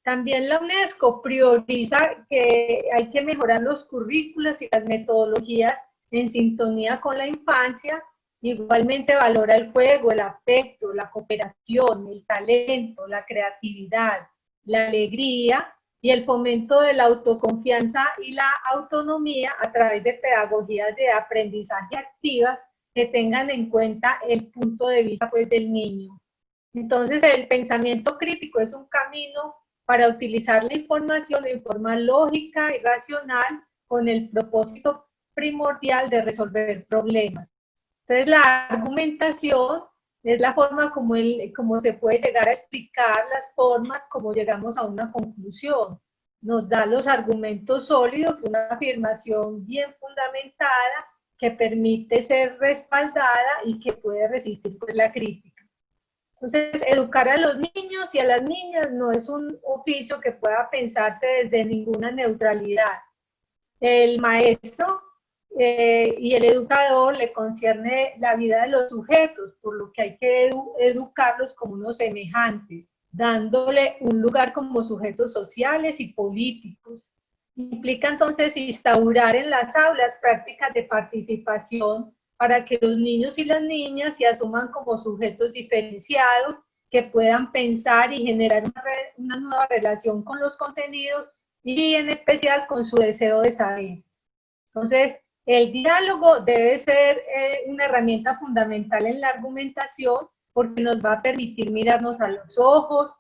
También la UNESCO prioriza que hay que mejorar los currículos y las metodologías en sintonía con la infancia. Igualmente valora el juego, el afecto, la cooperación, el talento, la creatividad, la alegría y el fomento de la autoconfianza y la autonomía a través de pedagogías de aprendizaje activa que tengan en cuenta el punto de vista pues, del niño. Entonces, el pensamiento crítico es un camino para utilizar la información en forma lógica y racional con el propósito primordial de resolver problemas. Entonces, la argumentación es la forma como se puede llegar a explicar las formas como llegamos a una conclusión. Nos da los argumentos sólidos de una afirmación bien fundamentada que permite ser respaldada y que puede resistir pues, la crítica. Entonces, educar a los niños y a las niñas no es un oficio que pueda pensarse desde ninguna neutralidad. El maestro y el educador le concierne la vida de los sujetos, por lo que hay que educarlos como unos semejantes, dándole un lugar como sujetos sociales y políticos. Implica entonces instaurar en las aulas prácticas de participación para que los niños y las niñas se asuman como sujetos diferenciados, que puedan pensar y generar una nueva relación con los contenidos y en especial con su deseo de saber. Entonces, el diálogo debe ser una herramienta fundamental en la argumentación porque nos va a permitir mirarnos a los ojos,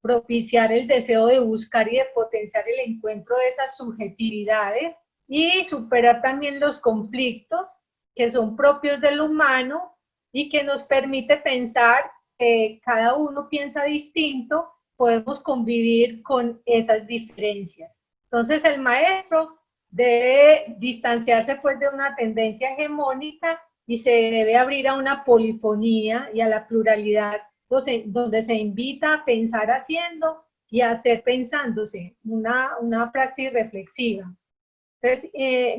propiciar el deseo de buscar y de potenciar el encuentro de esas subjetividades y superar también los conflictos que son propios del humano y que nos permite pensar que cada uno piensa distinto, podemos convivir con esas diferencias. Entonces el maestro debe distanciarse pues de una tendencia hegemónica y se debe abrir a una polifonía y a la pluralidad donde se invita a pensar haciendo y a hacer pensándose, una praxis reflexiva. Entonces,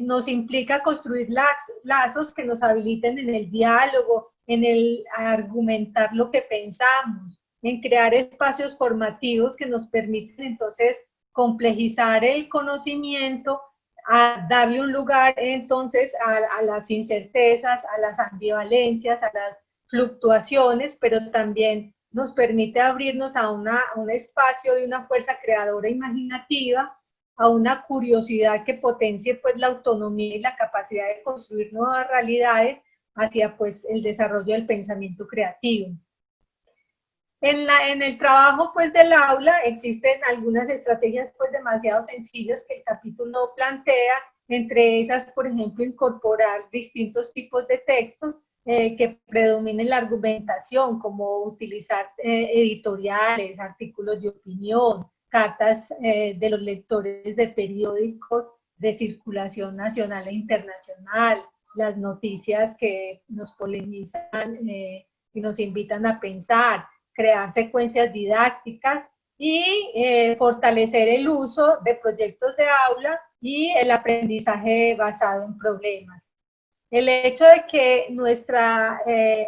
nos implica construir lazos que nos habiliten en el diálogo, en el argumentar lo que pensamos, en crear espacios formativos que nos permiten entonces complejizar el conocimiento, a darle un lugar entonces a las incertezas, a las ambivalencias, a las fluctuaciones, pero también nos permite abrirnos a un espacio de una fuerza creadora imaginativa, a una curiosidad que potencie pues la autonomía y la capacidad de construir nuevas realidades hacia pues el desarrollo del pensamiento creativo. En el trabajo pues del aula existen algunas estrategias pues demasiado sencillas que el capítulo plantea, entre esas por ejemplo incorporar distintos tipos de textos que predominen la argumentación, como utilizar editoriales, artículos de opinión, cartas de los lectores de periódicos de circulación nacional e internacional, las noticias que nos polemizan y nos invitan a pensar, crear secuencias didácticas y fortalecer el uso de proyectos de aula y el aprendizaje basado en problemas. El hecho de que nuestra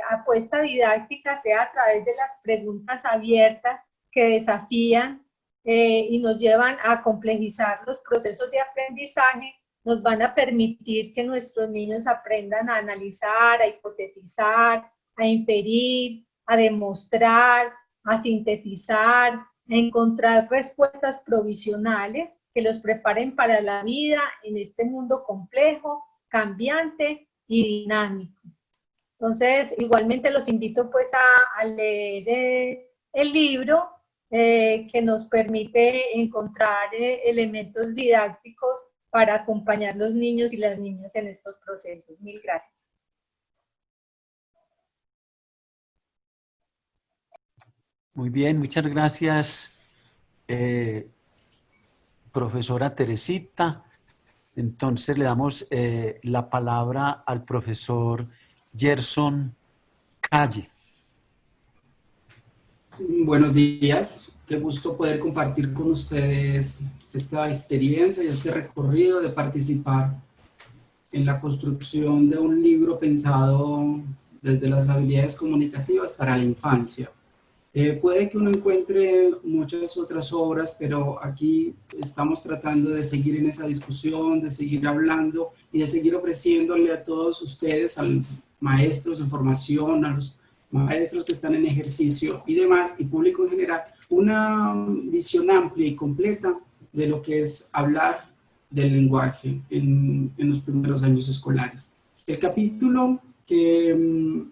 apuesta didáctica sea a través de las preguntas abiertas que desafían y nos llevan a complejizar los procesos de aprendizaje, nos van a permitir que nuestros niños aprendan a analizar, a hipotetizar, a inferir, a demostrar, a sintetizar, a encontrar respuestas provisionales que los preparen para la vida en este mundo complejo, cambiante y dinámico. Entonces, igualmente los invito pues a leer el libro que nos permite encontrar elementos didácticos para acompañar a los niños y las niñas en estos procesos. Mil gracias. Muy bien, muchas gracias, profesora Teresita. Entonces le damos la palabra al profesor Gerson Calle. Buenos días, qué gusto poder compartir con ustedes esta experiencia y este recorrido de participar en la construcción de un libro pensado desde las habilidades comunicativas para la infancia. Puede que uno encuentre muchas otras obras, pero aquí estamos tratando de seguir en esa discusión, de seguir hablando y de seguir ofreciéndole a todos ustedes, a los maestros en formación, a los maestros que están en ejercicio y demás, y público en general, una visión amplia y completa de lo que es hablar del lenguaje en los primeros años escolares. El capítulo que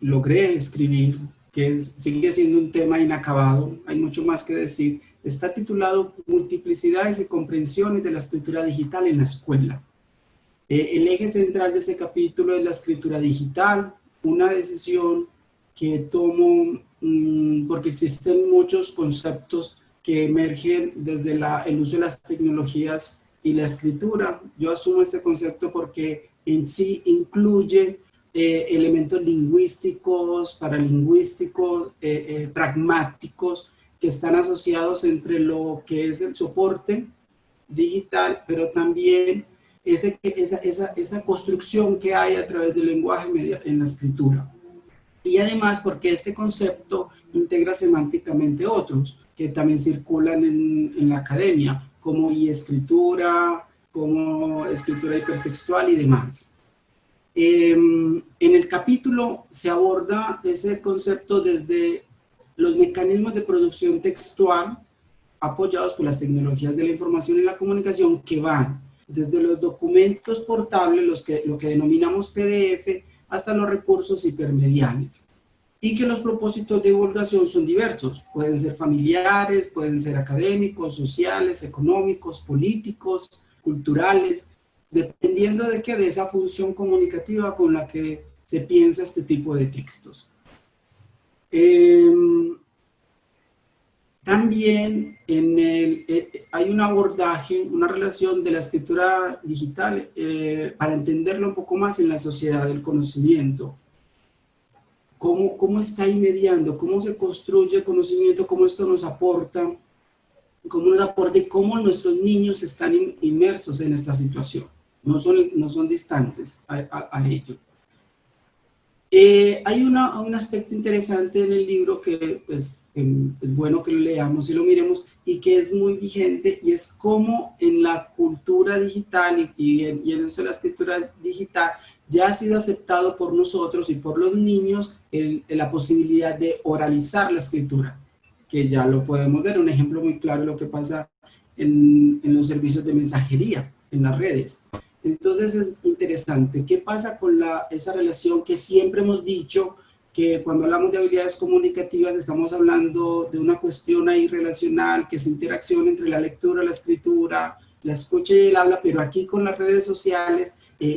logré escribir, que sigue siendo un tema inacabado, hay mucho más que decir, está titulado Multiplicidades y comprensiones de la escritura digital en la escuela. El eje central de ese capítulo es la escritura digital, una decisión que tomo porque existen muchos conceptos que emergen desde el uso de las tecnologías y la escritura. Yo asumo este concepto porque en sí incluye elementos lingüísticos, paralingüísticos, pragmáticos, que están asociados entre lo que es el soporte digital, pero también esa construcción que hay a través del lenguaje en la escritura. Y además porque este concepto integra semánticamente otros que también circulan en la academia, como e-escritura, como escritura hipertextual y demás. En el capítulo se aborda ese concepto desde los mecanismos de producción textual apoyados por las tecnologías de la información y la comunicación, que van desde los documentos portables, lo que denominamos PDF, hasta los recursos hipermediales. y que los propósitos de divulgación son diversos. Pueden ser familiares, pueden ser académicos, sociales, económicos, políticos, culturales, dependiendo de qué, de esa función comunicativa con la que se piensa este tipo de textos. También hay un abordaje, una relación de la escritura digital para entenderlo un poco más en la sociedad del conocimiento. ¿Cómo está ahí mediando? ¿Cómo se construye el conocimiento? ¿Cómo esto nos aporta? ¿Cómo nos aporta y cómo nuestros niños están inmersos en esta situación? No son distantes a ello. Hay un aspecto interesante en el libro que pues, es bueno que lo leamos y lo miremos y que es muy vigente, y es cómo en la cultura digital y en esto de la escritura digital ya ha sido aceptado por nosotros y por los niños la posibilidad de oralizar la escritura, que ya lo podemos ver. Un ejemplo muy claro de lo que pasa en los servicios de mensajería, en las redes. Entonces es interesante. ¿Qué pasa con esa relación que siempre hemos dicho, que cuando hablamos de habilidades comunicativas estamos hablando de una cuestión ahí relacional, que es interacción entre la lectura, la escritura, la escucha y el habla, pero aquí con las redes sociales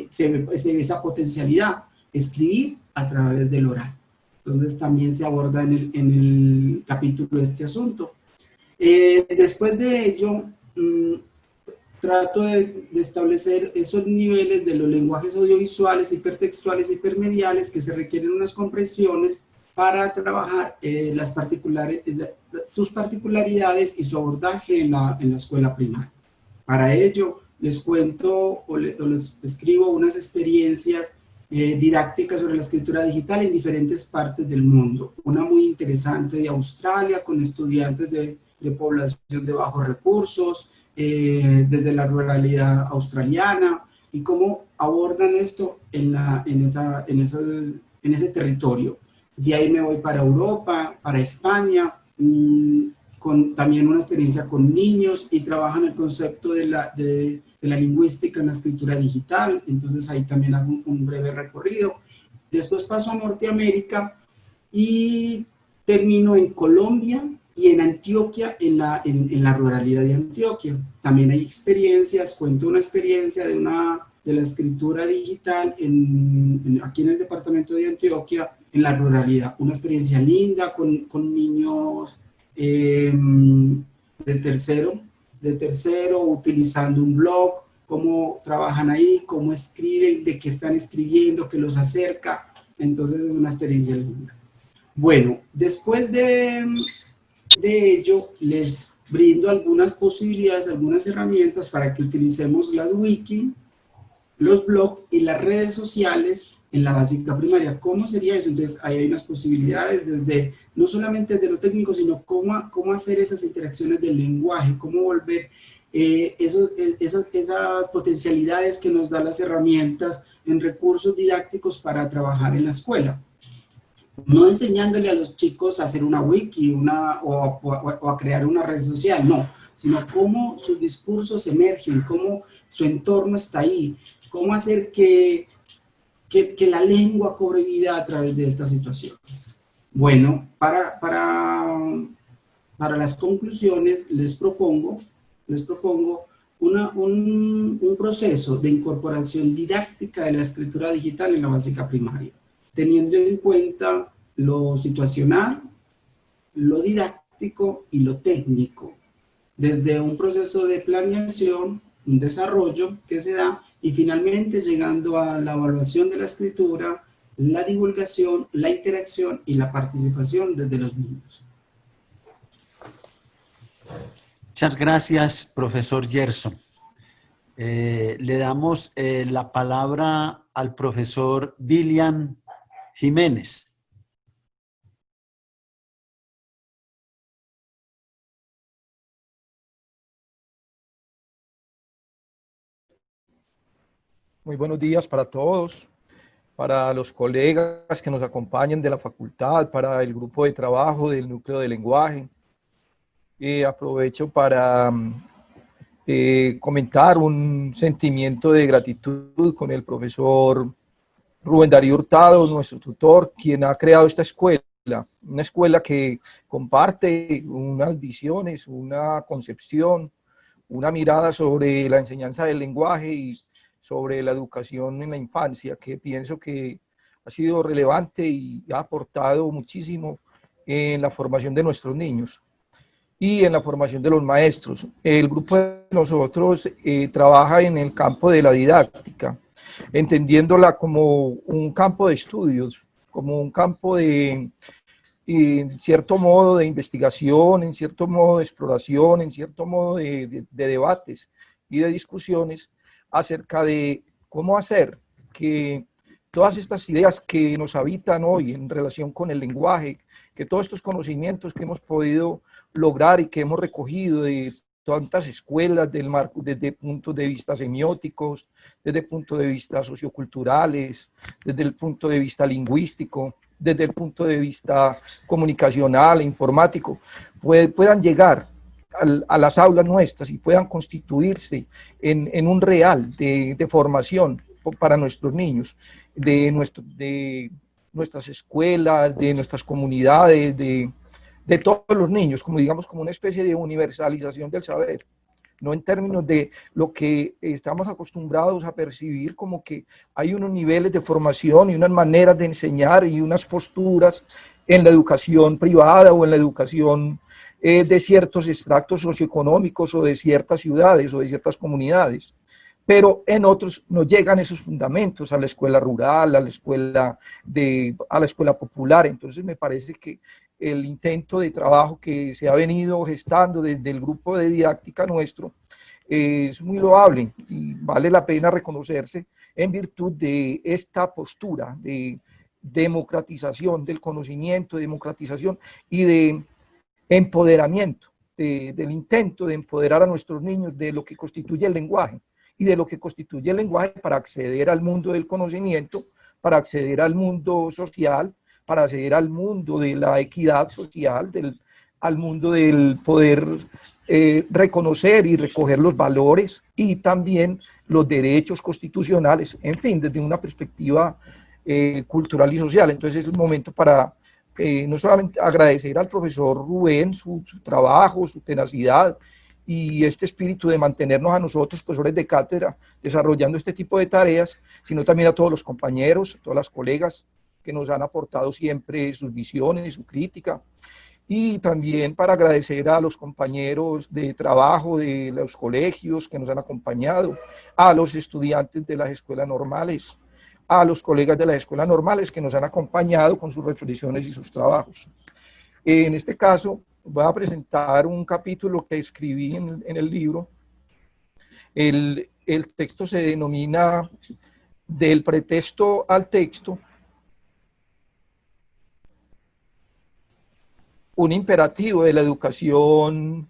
se ve esa potencialidad, escribir a través del oral. Entonces también se aborda en el capítulo este asunto. Después de ello, trato de establecer esos niveles de los lenguajes audiovisuales, hipertextuales, hipermediales, que se requieren unas comprensiones para trabajar sus particularidades y su abordaje en la escuela primaria. Para ello, les cuento o les escribo unas experiencias didácticas sobre la escritura digital en diferentes partes del mundo. Una muy interesante de Australia, con estudiantes de población de bajos recursos, desde la ruralidad australiana, y cómo abordan esto en ese territorio. De ahí me voy para Europa, para España, con también una experiencia con niños, y trabajan el concepto de la lingüística en la escritura digital. Entonces ahí también hago un breve recorrido. Después paso a Norteamérica y termino en Colombia y en Antioquia, en la ruralidad de Antioquia. También hay experiencias, cuento una experiencia de la escritura digital aquí en el departamento de Antioquia, en la ruralidad. Una experiencia linda con niños de tercero, utilizando un blog, cómo trabajan ahí, cómo escriben, de qué están escribiendo, que los acerca. Entonces es una experiencia linda. Bueno, después de ello, les brindo algunas posibilidades, algunas herramientas para que utilicemos las wiki, los blogs y las redes sociales en la básica primaria. ¿Cómo sería eso? Entonces, ahí hay unas posibilidades, no solamente desde lo técnico, sino cómo hacer esas interacciones del lenguaje, cómo volver esas potencialidades que nos dan las herramientas en recursos didácticos para trabajar en la escuela. No enseñándole a los chicos a hacer una wiki o a crear una red social, no, sino cómo sus discursos emergen, cómo su entorno está ahí, cómo hacer que la lengua cobre vida a través de estas situaciones. Bueno, para las conclusiones les propongo un proceso de incorporación didáctica de la escritura digital en la básica primaria, teniendo en cuenta lo situacional, lo didáctico y lo técnico, desde un proceso de planeación, un desarrollo que se da, y finalmente llegando a la evaluación de la escritura, la divulgación, la interacción y la participación desde los niños. Muchas gracias, profesor Gerson. Le damos la palabra al profesor William Jiménez. Muy buenos días para todos, para los colegas que nos acompañan de la facultad, para el grupo de trabajo del núcleo de lenguaje. Aprovecho para comentar un sentimiento de gratitud con el profesor Rubén Darío Hurtado, nuestro tutor, quien ha creado esta escuela. una escuela que comparte unas visiones, una concepción, una mirada sobre la enseñanza del lenguaje y sobre la educación en la infancia, que pienso que ha sido relevante y ha aportado muchísimo en la formación de nuestros niños y en la formación de los maestros. El grupo de nosotros trabaja en el campo de la didáctica, entendiéndola como un campo de estudios, como un campo de, en cierto modo, de investigación, en cierto modo de exploración, en cierto modo de debates y de discusiones acerca de cómo hacer que todas estas ideas que nos habitan hoy en relación con el lenguaje, que todos estos conocimientos que hemos podido lograr y que hemos recogido de tantas escuelas del marco, desde puntos de vista semióticos, desde el punto de vista socioculturales, desde el punto de vista lingüístico, desde el punto de vista comunicacional e informático, puedan llegar a las aulas nuestras y puedan constituirse en un real de formación para nuestros niños, de nuestras escuelas, de nuestras comunidades, de todos los niños, como digamos, como una especie de universalización del saber, no en términos de lo que estamos acostumbrados a percibir como que hay unos niveles de formación y unas maneras de enseñar y unas posturas en la educación privada o en la educación de ciertos extractos socioeconómicos o de ciertas ciudades o de ciertas comunidades. Pero en otros no llegan esos fundamentos a la escuela rural, a la escuela popular. Entonces me parece que el intento de trabajo que se ha venido gestando desde el grupo de didáctica nuestro es muy loable y vale la pena reconocerse en virtud de esta postura de democratización del conocimiento, de democratización y de empoderamiento, del intento de empoderar a nuestros niños de lo que constituye el lenguaje y de lo que constituye el lenguaje para acceder al mundo del conocimiento, para acceder al mundo social, para acceder al mundo de la equidad social, al mundo del poder reconocer y recoger los valores y también los derechos constitucionales, en fin, desde una perspectiva cultural y social. Entonces es el momento para no solamente agradecer al profesor Rubén su trabajo, su tenacidad y este espíritu de mantenernos a nosotros, profesores de cátedra, desarrollando este tipo de tareas, sino también a todos los compañeros, a todas las colegas que nos han aportado siempre sus visiones y su crítica, y también para agradecer a los compañeros de trabajo de los colegios que nos han acompañado, a los estudiantes de las escuelas normales, a los colegas de las escuelas normales que nos han acompañado con sus reflexiones y sus trabajos. En este caso, voy a presentar un capítulo que escribí en el libro. El texto se denomina Del pretexto al texto, un imperativo de la educación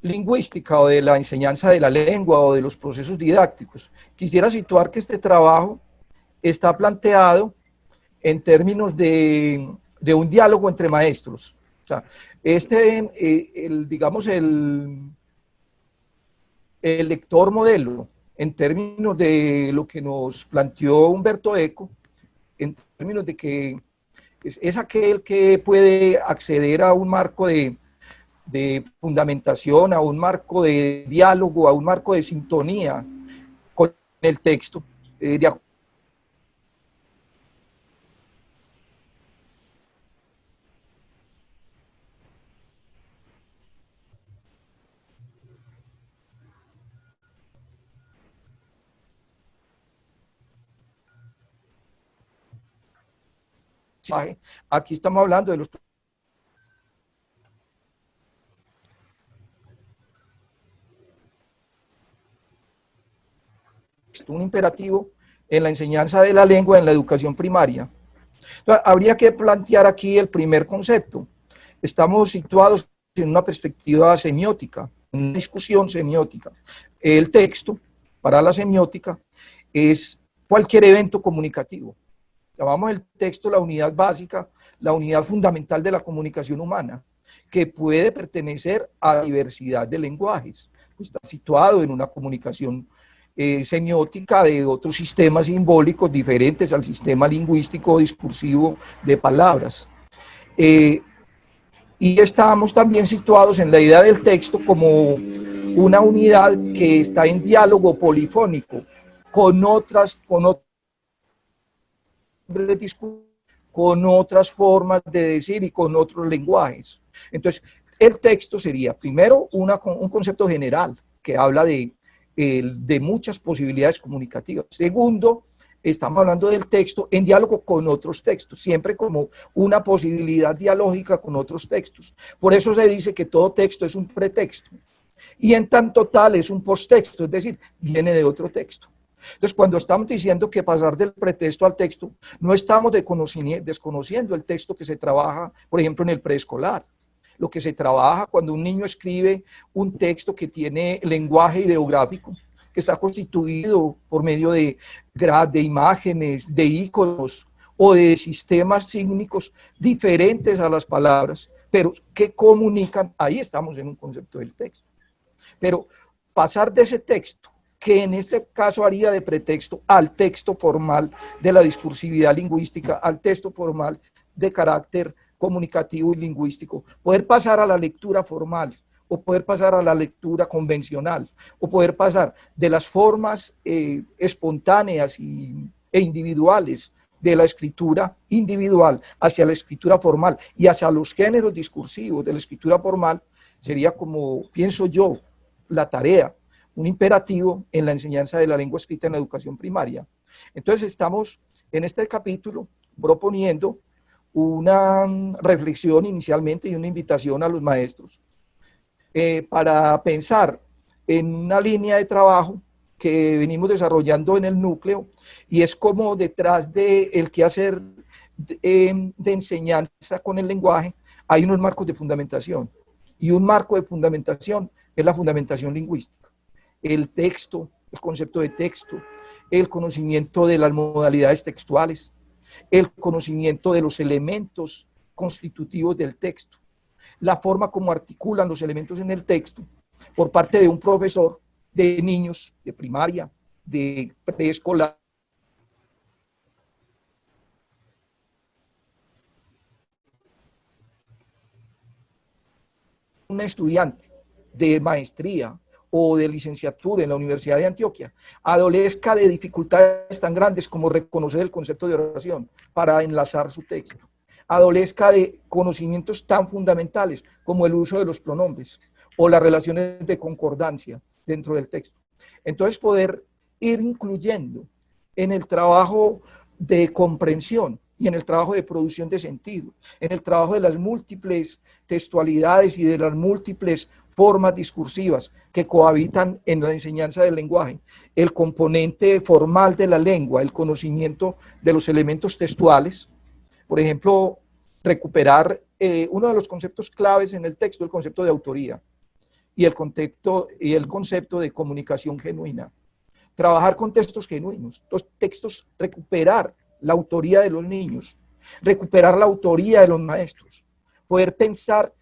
lingüística o de la enseñanza de la lengua o de los procesos didácticos. Quisiera situar que este trabajo está planteado en términos de un diálogo entre maestros. O sea, digamos, el lector modelo, en términos de lo que nos planteó Humberto Eco, en términos de que es aquel que puede acceder a un marco de fundamentación, a un marco de diálogo, a un marco de sintonía con el texto, aquí estamos hablando de los un imperativo en la enseñanza de la lengua en la educación primaria. Entonces, habría que plantear aquí el primer concepto. Estamos situados en una perspectiva semiótica, en una discusión semiótica. El texto, para la semiótica, es cualquier evento comunicativo. Llamamos el texto la unidad básica, la unidad fundamental de la comunicación humana, que puede pertenecer a diversidad de lenguajes. Está situado en una comunicación semiótica de otros sistemas simbólicos diferentes al sistema lingüístico discursivo de palabras. Y estamos también situados en la idea del texto como una unidad que está en diálogo polifónico con otras formas de decir y con otros lenguajes. Entonces, el texto sería, primero, un concepto general que habla de muchas posibilidades comunicativas. Segundo, estamos hablando del texto en diálogo con otros textos, siempre como una posibilidad dialógica con otros textos. Por eso se dice que todo texto es un pretexto, y en tanto tal es un posttexto, es decir, viene de otro texto. Entonces, cuando estamos diciendo que pasar del pretexto al texto, no estamos desconociendo el texto que se trabaja, por ejemplo, en el preescolar. Lo que se trabaja cuando un niño escribe un texto que tiene lenguaje ideográfico, que está constituido por medio de imágenes, de íconos o de sistemas sígnicos diferentes a las palabras, pero que comunican, ahí estamos en un concepto del texto. Pero pasar de ese texto, que en este caso haría de pretexto, al texto formal de la discursividad lingüística, al texto formal de carácter comunicativo y lingüístico, poder pasar a la lectura formal, o poder pasar a la lectura convencional, o poder pasar de las formas espontáneas e individuales de la escritura individual hacia la escritura formal y hacia los géneros discursivos de la escritura formal, sería, como pienso yo, la tarea, un imperativo en la enseñanza de la lengua escrita en la educación primaria. Entonces estamos en este capítulo proponiendo una reflexión inicialmente y una invitación a los maestros para pensar en una línea de trabajo que venimos desarrollando en el núcleo, y es como detrás del quehacer de enseñanza con el lenguaje hay unos marcos de fundamentación, y un marco de fundamentación es la fundamentación lingüística. El texto, el concepto de texto, el conocimiento de las modalidades textuales, el conocimiento de los elementos constitutivos del texto, la forma como articulan los elementos en el texto por parte de un profesor de niños, de primaria, de preescolar, un estudiante de maestría o de licenciatura en la Universidad de Antioquia adolezca de dificultades tan grandes como reconocer el concepto de oración para enlazar su texto, adolezca de conocimientos tan fundamentales como el uso de los pronombres o las relaciones de concordancia dentro del texto. Entonces, poder ir incluyendo en el trabajo de comprensión y en el trabajo de producción de sentido, en el trabajo de las múltiples textualidades y de las múltiples formas discursivas que cohabitan en la enseñanza del lenguaje, el componente formal de la lengua, el conocimiento de los elementos textuales. Por ejemplo, recuperar uno de los conceptos claves en el texto, el concepto de autoría, y el concepto de comunicación genuina. Trabajar con textos genuinos, los textos, recuperar la autoría de los niños, recuperar la autoría de los maestros, poder pensar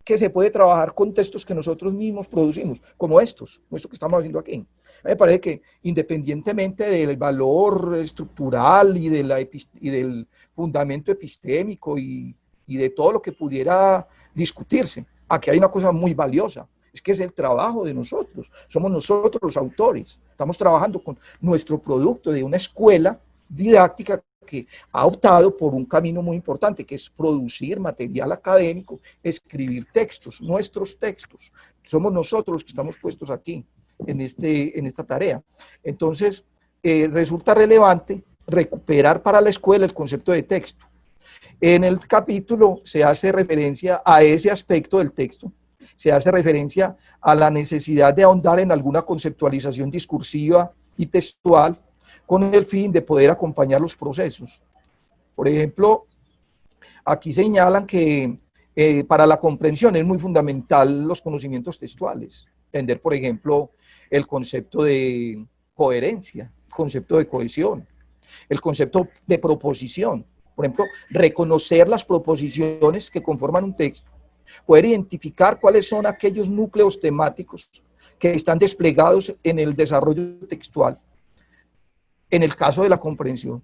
que se puede trabajar con textos que nosotros mismos producimos, como esto que estamos haciendo aquí. Me parece que independientemente del valor estructural y del fundamento epistémico y de todo lo que pudiera discutirse, aquí hay una cosa muy valiosa, es que es el trabajo de nosotros, somos nosotros los autores, estamos trabajando con nuestro producto de una escuela didáctica que ha optado por un camino muy importante, que es producir material académico, escribir textos, nuestros textos. Somos nosotros los que estamos puestos aquí, en esta tarea. Entonces, resulta relevante recuperar para la escuela el concepto de texto. En el capítulo se hace referencia a ese aspecto del texto, se hace referencia a la necesidad de ahondar en alguna conceptualización discursiva y textual, con el fin de poder acompañar los procesos. Por ejemplo, aquí señalan que para la comprensión es muy fundamental los conocimientos textuales. Entender, por ejemplo, el concepto de coherencia, el concepto de cohesión, el concepto de proposición. Por ejemplo, reconocer las proposiciones que conforman un texto, poder identificar cuáles son aquellos núcleos temáticos que están desplegados en el desarrollo textual, en el caso de la comprensión,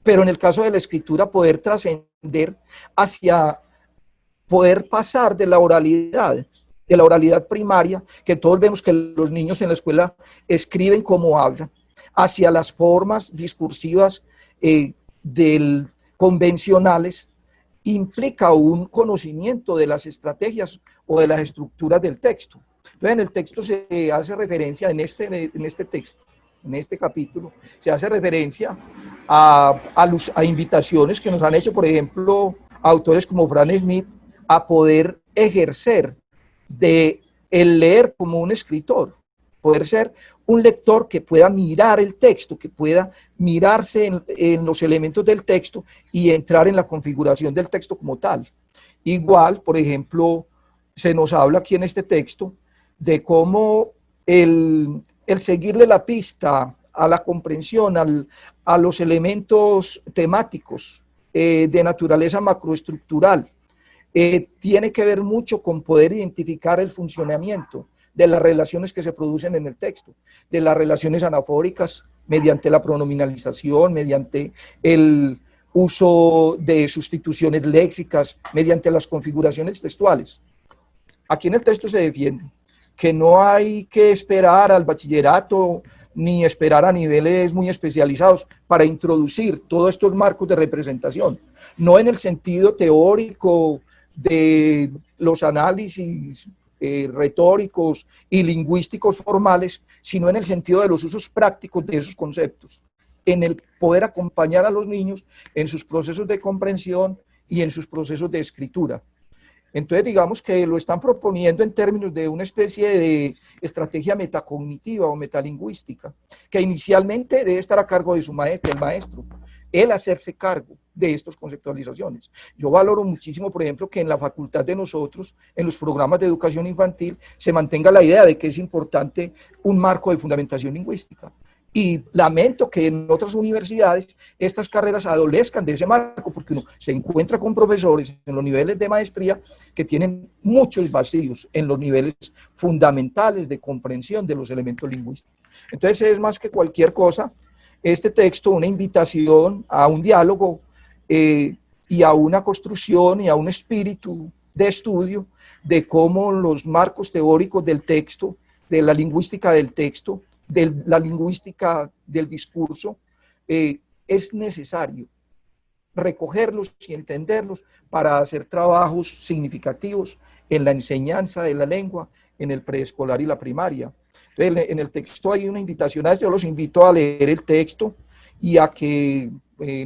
pero en el caso de la escritura poder trascender hacia, poder pasar de la oralidad primaria, que todos vemos que los niños en la escuela escriben como hablan, hacia las formas discursivas convencionales, implica un conocimiento de las estrategias o de las estructuras del texto. Entonces, en el texto se hace referencia, en este texto, en este capítulo, se hace referencia a invitaciones que nos han hecho, por ejemplo, autores como Fran Smith, a poder ejercer de el leer como un escritor, poder ser un lector que pueda mirar el texto, que pueda mirarse en los elementos del texto y entrar en la configuración del texto como tal. Igual, por ejemplo, se nos habla aquí en este texto de cómo el seguirle la pista a la comprensión, a los elementos temáticos de naturaleza macroestructural, tiene que ver mucho con poder identificar el funcionamiento de las relaciones que se producen en el texto, de las relaciones anafóricas mediante la pronominalización, mediante el uso de sustituciones léxicas, mediante las configuraciones textuales. Aquí en el texto se defiende que no hay que esperar al bachillerato ni esperar a niveles muy especializados para introducir todos estos marcos de representación, no en el sentido teórico de los análisis retóricos y lingüísticos formales, sino en el sentido de los usos prácticos de esos conceptos, en el poder acompañar a los niños en sus procesos de comprensión y en sus procesos de escritura. Entonces, digamos que lo están proponiendo en términos de una especie de estrategia metacognitiva o metalingüística, que inicialmente debe estar a cargo de su maestro, el maestro, él hacerse cargo de estas conceptualizaciones. Yo valoro muchísimo, por ejemplo, que en la facultad de nosotros, en los programas de educación infantil, se mantenga la idea de que es importante un marco de fundamentación lingüística. Y lamento que en otras universidades estas carreras adolezcan de ese marco, porque uno se encuentra con profesores en los niveles de maestría que tienen muchos vacíos en los niveles fundamentales de comprensión de los elementos lingüísticos. Entonces es más que cualquier cosa este texto una invitación a un diálogo y a una construcción y a un espíritu de estudio de cómo los marcos teóricos del texto, de la lingüística del texto, de la lingüística del discurso, es necesario recogerlos y entenderlos para hacer trabajos significativos en la enseñanza de la lengua, en el preescolar y la primaria. Entonces, en el texto hay una invitación a esto. Yo los invito a leer el texto y a que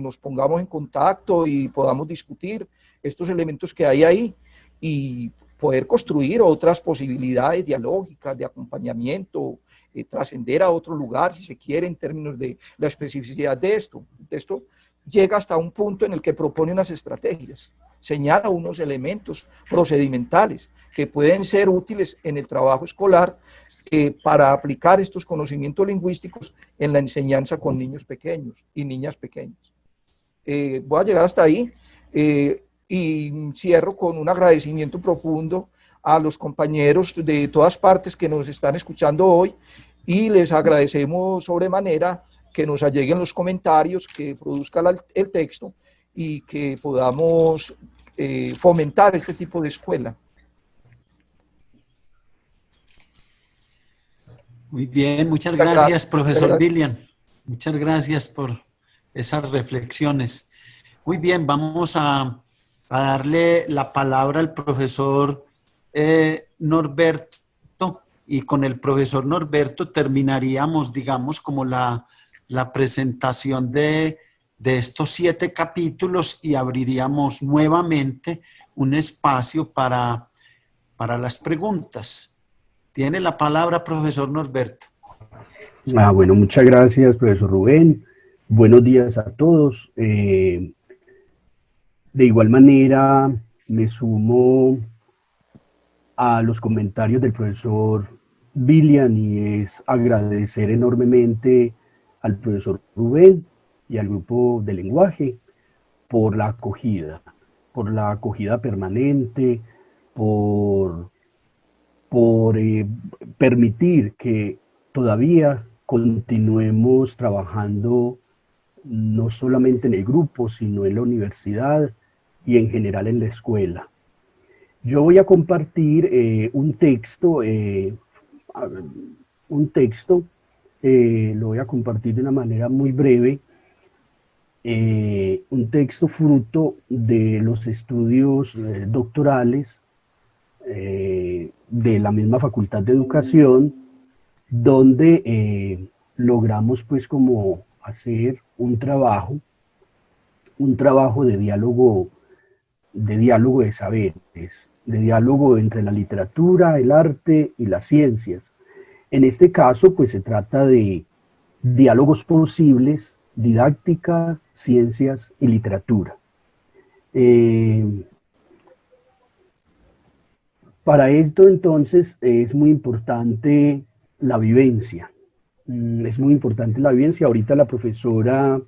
nos pongamos en contacto y podamos discutir estos elementos que hay ahí y poder construir otras posibilidades dialógicas de acompañamiento, trascender a otro lugar, si se quiere, en términos de la especificidad de esto. El texto llega hasta un punto en el que propone unas estrategias, señala unos elementos procedimentales que pueden ser útiles en el trabajo escolar para aplicar estos conocimientos lingüísticos en la enseñanza con niños pequeños y niñas pequeñas. Voy a llegar hasta ahí y cierro con un agradecimiento profundo a los compañeros de todas partes que nos están escuchando hoy y les agradecemos sobremanera que nos alleguen los comentarios, que produzca el texto y que podamos fomentar este tipo de escuela. Muy bien, muchas gracias, profesor William. Muchas gracias por esas reflexiones. Muy bien, vamos a darle la palabra al profesor Norberto, y con el profesor Norberto terminaríamos, digamos, como la presentación de estos 7 capítulos y abriríamos nuevamente un espacio para las preguntas. Tiene la palabra, profesor Norberto. Bueno, muchas gracias, profesor Rubén. Buenos días a todos. De igual manera, me sumo a los comentarios del profesor William y es agradecer enormemente al profesor Rubén y al grupo de lenguaje por la acogida permanente, por permitir que todavía continuemos trabajando no solamente en el grupo, sino en la universidad y en general en la escuela. Yo voy a compartir un texto, lo voy a compartir de una manera muy breve, un texto fruto de los estudios doctorales de la misma Facultad de Educación, donde logramos pues como hacer un trabajo de diálogo de saberes, de diálogo entre la literatura, el arte y las ciencias. En este caso, pues se trata de diálogos posibles, didáctica, ciencias y literatura. Para esto, entonces, es muy importante la vivencia. Es muy importante la vivencia. Ahorita la profesora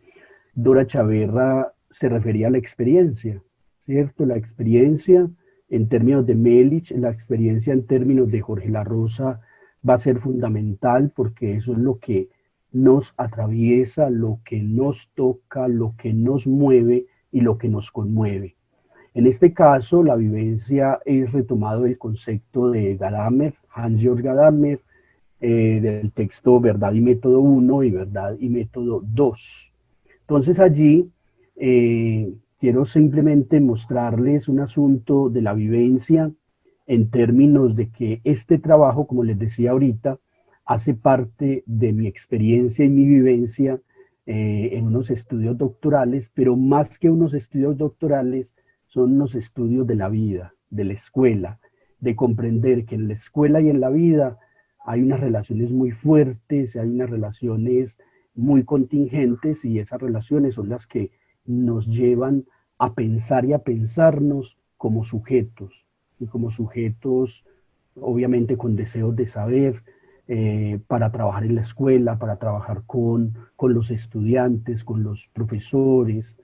Dora Chaverra se refería a la experiencia, ¿cierto? La experiencia en términos de Melich, la experiencia en términos de Jorge La Rosa va a ser fundamental porque eso es lo que nos atraviesa, lo que nos toca, lo que nos mueve y lo que nos conmueve. En este caso, la vivencia es retomado del concepto de Gadamer, Hans-Georg Gadamer, del texto Verdad y Método 1 y Verdad y Método 2. Entonces allí quiero simplemente mostrarles un asunto de la vivencia en términos de que este trabajo, como les decía ahorita, hace parte de mi experiencia y mi vivencia en unos estudios doctorales, pero más que unos estudios doctorales, son unos estudios de la vida, de la escuela, de comprender que en la escuela y en la vida hay unas relaciones muy fuertes, hay unas relaciones muy contingentes y esas relaciones son las que nos llevan a pensar y a pensarnos como sujetos, y como sujetos obviamente con deseos de saber, para trabajar en la escuela, para trabajar con los estudiantes, con los profesores,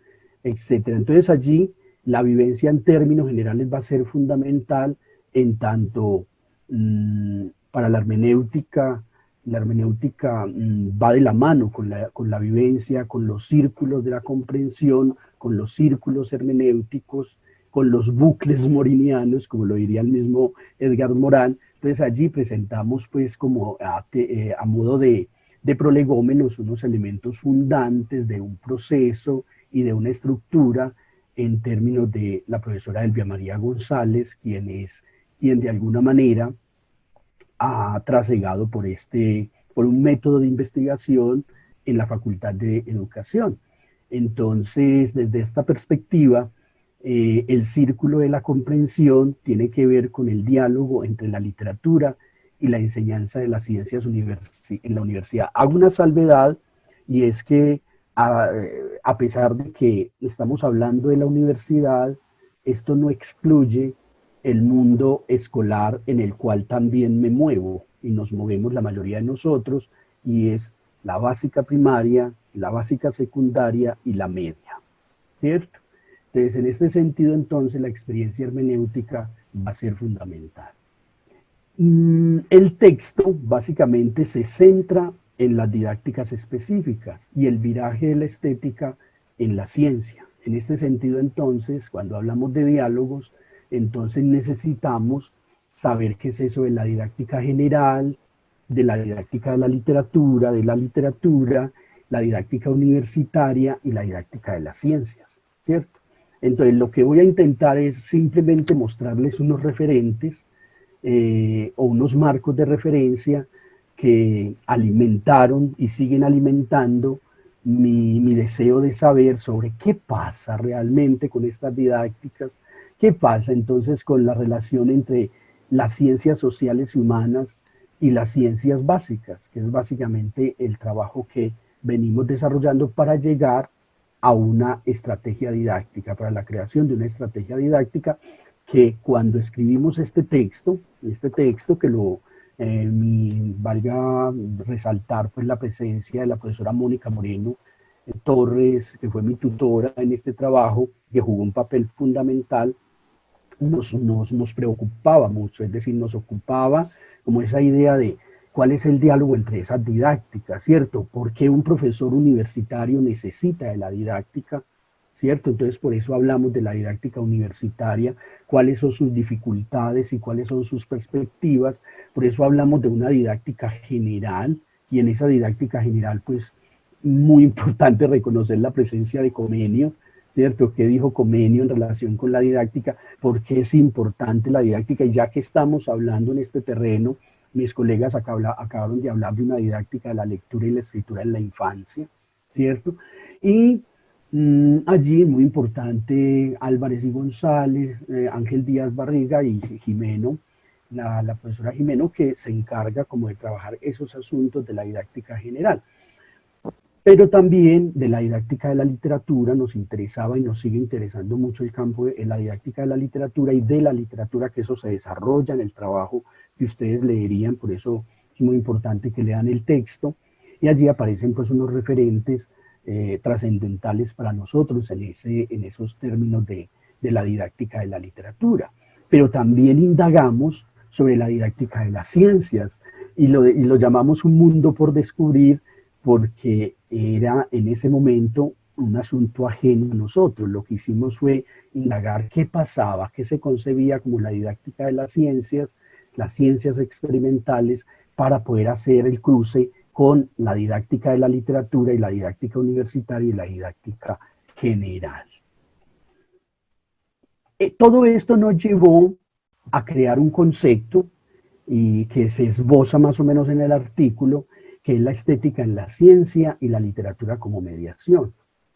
etc. Entonces allí la vivencia en términos generales va a ser fundamental en tanto para la hermenéutica va de la mano con la vivencia, con los círculos de la comprensión, con los círculos hermenéuticos, con los bucles morinianos, como lo diría el mismo Edgar Morán. Entonces allí presentamos pues como a modo de prolegómenos unos elementos fundantes de un proceso y de una estructura en términos de la profesora Elvia María González, quien de alguna manera ha trasegado por un método de investigación en la Facultad de Educación. Entonces, desde esta perspectiva, el círculo de la comprensión tiene que ver con el diálogo entre la literatura y la enseñanza de las ciencias en la universidad. Hago una salvedad, y es que a pesar de que estamos hablando de la universidad, esto no excluye el mundo escolar en el cual también me muevo y nos movemos la mayoría de nosotros, y es la básica primaria, la básica secundaria y la media, ¿cierto? Entonces, en este sentido, entonces, la experiencia hermenéutica va a ser fundamental. El texto básicamente se centra en las didácticas específicas y el viraje de la estética en la ciencia. En este sentido, entonces, cuando hablamos de diálogos, entonces necesitamos saber qué es eso de la didáctica general, de la didáctica de la literatura, la didáctica universitaria y la didáctica de las ciencias, ¿cierto? Entonces, lo que voy a intentar es simplemente mostrarles unos referentes o unos marcos de referencia que alimentaron y siguen alimentando mi deseo de saber sobre qué pasa realmente con estas didácticas, qué pasa entonces con la relación entre las ciencias sociales y humanas y las ciencias básicas, que es básicamente el trabajo que venimos desarrollando para llegar a una estrategia didáctica, para la creación de una estrategia didáctica que cuando escribimos este texto que valga resaltar pues la presencia de la profesora Mónica Moreno Torres, que fue mi tutora en este trabajo, que jugó un papel fundamental, nos preocupaba mucho, es decir, nos ocupaba como esa idea de ¿cuál es el diálogo entre esas didácticas, cierto? ¿Por qué un profesor universitario necesita de la didáctica, cierto? Entonces, por eso hablamos de la didáctica universitaria, cuáles son sus dificultades y cuáles son sus perspectivas. Por eso hablamos de una didáctica general, y en esa didáctica general, pues, muy importante reconocer la presencia de Comenio, ¿cierto? ¿Qué dijo Comenio en relación con la didáctica? ¿Por qué es importante la didáctica? Y ya que estamos hablando en este terreno, mis colegas acabaron de hablar de una didáctica de la lectura y la escritura en la infancia, ¿cierto? Y allí, muy importante, Álvarez y González, Ángel Díaz Barriga y Jimeno, la profesora Jimeno, que se encarga como de trabajar esos asuntos de la didáctica general. Pero también de la didáctica de la literatura nos interesaba y nos sigue interesando mucho el campo de la didáctica de la literatura y de la literatura, que eso se desarrolla en el trabajo que ustedes leerían, por eso es muy importante que lean el texto, y allí aparecen pues unos referentes trascendentales para nosotros en esos términos de la didáctica de la literatura. Pero también indagamos sobre la didáctica de las ciencias y lo llamamos un mundo por descubrir, porque era en ese momento un asunto ajeno a nosotros. Lo que hicimos fue indagar qué pasaba, qué se concebía como la didáctica de las ciencias experimentales, para poder hacer el cruce con la didáctica de la literatura y la didáctica universitaria y la didáctica general. Todo esto nos llevó a crear un concepto y que se esboza más o menos en el artículo, que es la estética en la ciencia y la literatura como mediación,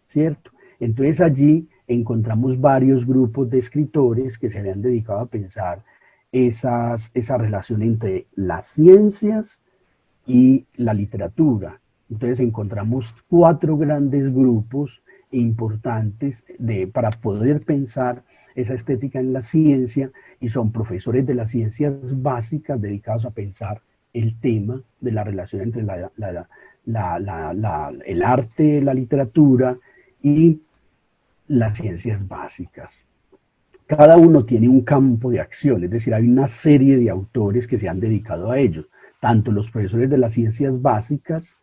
¿cierto? Entonces allí encontramos varios grupos de escritores que se habían dedicado a pensar esa relación entre las ciencias y la literatura. Entonces encontramos 4 grandes grupos importantes para poder pensar esa estética en la ciencia, y son profesores de las ciencias básicas dedicados a pensar el tema de la relación entre el arte, la literatura y las ciencias básicas. Cada uno tiene un campo de acción, es decir, hay una serie de autores que se han dedicado a ello, tanto los profesores de las ciencias básicas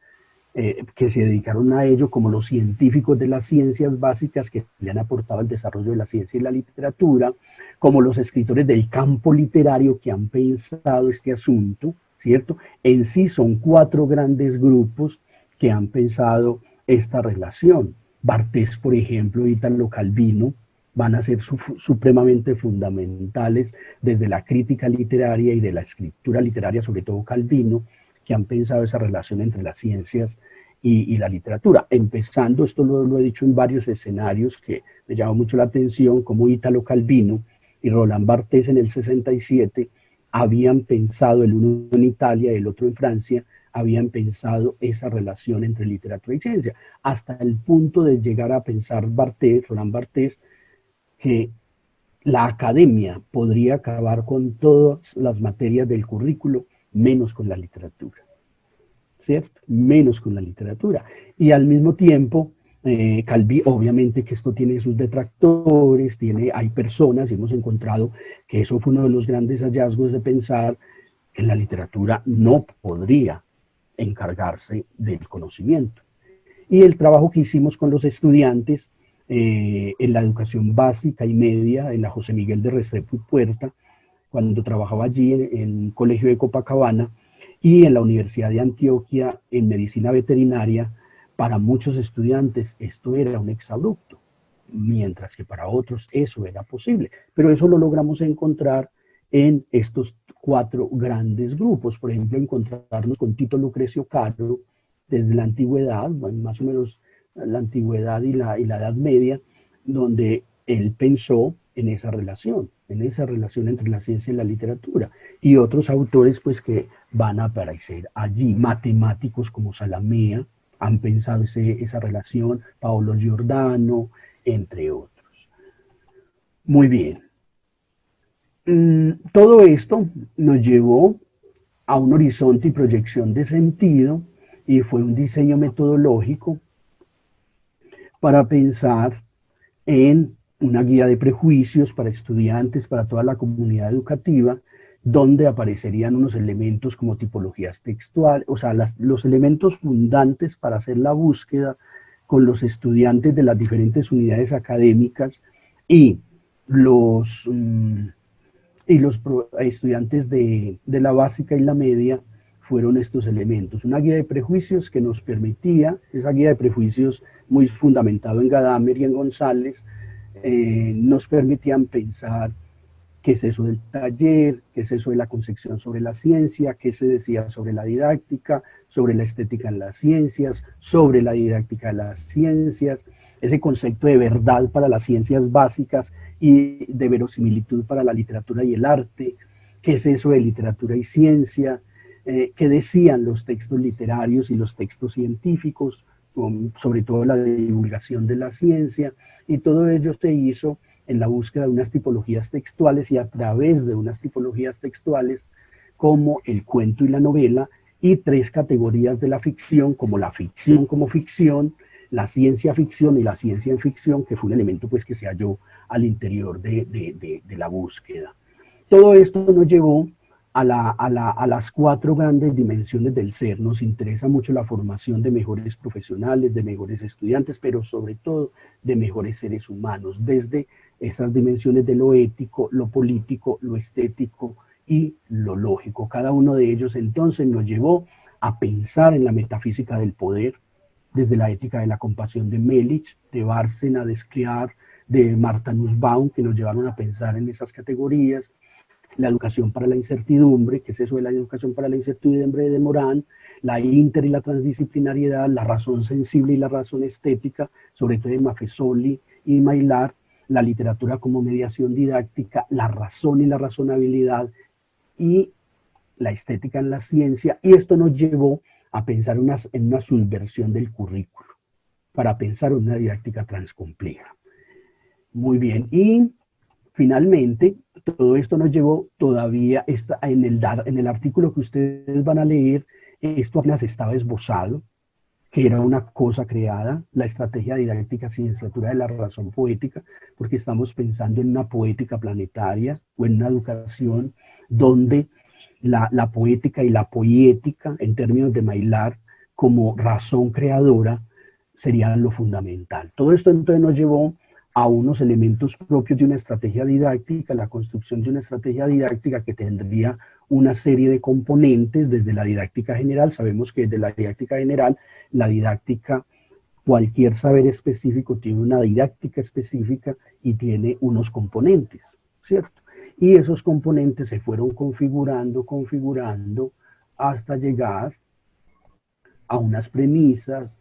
que se dedicaron a ello, como los científicos de las ciencias básicas que le han aportado al desarrollo de la ciencia y la literatura, como los escritores del campo literario que han pensado este asunto, ¿cierto? En sí son 4 grandes grupos que han pensado esta relación. Barthes, por ejemplo, y Italo Calvino van a ser supremamente fundamentales desde la crítica literaria y de la escritura literaria, sobre todo Calvino, que han pensado esa relación entre las ciencias y la literatura. Empezando, esto lo he dicho en varios escenarios que me llamó mucho la atención, como Italo Calvino y Roland Barthes en el 67 habían pensado, el uno en Italia y el otro en Francia, habían pensado esa relación entre literatura y ciencia, hasta el punto de llegar a pensar Roland Barthes, que la academia podría acabar con todas las materias del currículo, menos con la literatura, ¿cierto? Menos con la literatura. Y al mismo tiempo, obviamente que esto tiene sus detractores, hay personas, y hemos encontrado que eso fue uno de los grandes hallazgos de pensar que la literatura no podría encargarse del conocimiento. Y el trabajo que hicimos con los estudiantes en la educación básica y media, en la José Miguel de Restrepo y Puerta, cuando trabajaba allí en el Colegio de Copacabana, y en la Universidad de Antioquia en medicina veterinaria, para muchos estudiantes esto era un exabrupto, mientras que para otros eso era posible. Pero eso lo logramos encontrar en estos 4 grandes grupos. Por ejemplo, encontrarnos con Tito Lucrecio Caro desde la antigüedad, bueno, más o menos la antigüedad y la Edad Media, donde él pensó en esa relación entre la ciencia y la literatura, y otros autores pues que van a aparecer allí. Matemáticos como Salamea han pensado esa relación, Paolo Giordano, entre otros. Muy bien. Todo esto nos llevó a un horizonte y proyección de sentido, y fue un diseño metodológico para pensar en una guía de prejuicios para estudiantes, para toda la comunidad educativa, donde aparecerían unos elementos como tipologías textuales, o sea, los elementos fundantes para hacer la búsqueda con los estudiantes de las diferentes unidades académicas y los estudiantes de la básica y la media fueron estos elementos. Una guía de prejuicios que nos permitía, esa guía de prejuicios muy fundamentado en Gadamer y en González, nos permitían pensar qué es eso del taller, qué es eso de la concepción sobre la ciencia, qué se decía sobre la didáctica, sobre la estética en las ciencias, sobre la didáctica de las ciencias, ese concepto de verdad para las ciencias básicas y de verosimilitud para la literatura y el arte, qué es eso de literatura y ciencia, qué decían los textos literarios y los textos científicos, sobre todo la divulgación de la ciencia, y todo ello se hizo en la búsqueda de unas tipologías textuales y a través de unas tipologías textuales como el cuento y la novela, y 3 categorías de la ficción, como la ficción como ficción, la ciencia ficción y la ciencia en ficción, que fue un elemento pues que se halló al interior de la búsqueda. Todo esto nos llevó a las 4 grandes dimensiones del ser. Nos interesa mucho la formación de mejores profesionales, de mejores estudiantes, pero sobre todo de mejores seres humanos, desde esas dimensiones de lo ético, lo político, lo estético y lo lógico. Cada uno de ellos entonces nos llevó a pensar en la metafísica del poder, desde la ética de la compasión de Melich, de Bárcena, de Scliar, de Martha Nussbaum, que nos llevaron a pensar en esas categorías, la educación para la incertidumbre, que es eso de la educación para la incertidumbre de Morán, la inter y la transdisciplinariedad, la razón sensible y la razón estética, sobre todo de Maffesoli y Maillard, la literatura como mediación didáctica, la razón y la razonabilidad y la estética en la ciencia, y esto nos llevó a pensar en una subversión del currículo, para pensar en una didáctica transcompleja. Muy bien, y finalmente, todo esto nos llevó todavía, en el artículo que ustedes van a leer, esto apenas estaba esbozado, que era una cosa creada, la estrategia didáctica cienciatura de la razón poética, porque estamos pensando en una poética planetaria o en una educación donde la poética y la poética, en términos de Maillard, como razón creadora, serían lo fundamental. Todo esto entonces nos llevó a unos elementos propios de una estrategia didáctica, la construcción de una estrategia didáctica que tendría una serie de componentes desde la didáctica general. Sabemos que desde la didáctica general, la didáctica, cualquier saber específico tiene una didáctica específica y tiene unos componentes, ¿cierto? Y esos componentes se fueron configurando hasta llegar a unas premisas,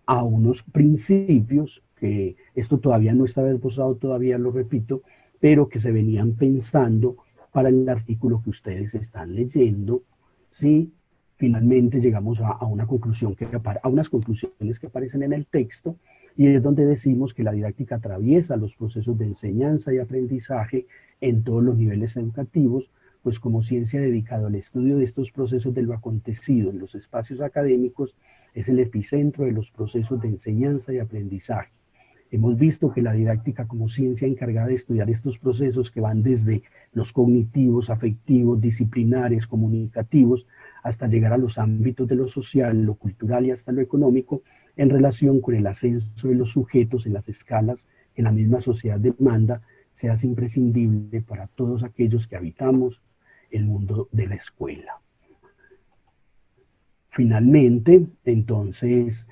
a unos principios, que esto todavía no está esbozado, todavía lo repito, pero que se venían pensando para el artículo que ustedes están leyendo, ¿sí? Finalmente llegamos a una conclusión a unas conclusiones que aparecen en el texto, y es donde decimos que la didáctica atraviesa los procesos de enseñanza y aprendizaje en todos los niveles educativos, pues como ciencia dedicada al estudio de estos procesos de lo acontecido en los espacios académicos, es el epicentro de los procesos de enseñanza y aprendizaje. Hemos visto que la didáctica como ciencia encargada de estudiar estos procesos que van desde los cognitivos, afectivos, disciplinares, comunicativos, hasta llegar a los ámbitos de lo social, lo cultural y hasta lo económico, en relación con el ascenso de los sujetos en las escalas que la misma sociedad demanda, se hace imprescindible para todos aquellos que habitamos el mundo de la escuela. Finalmente, entonces,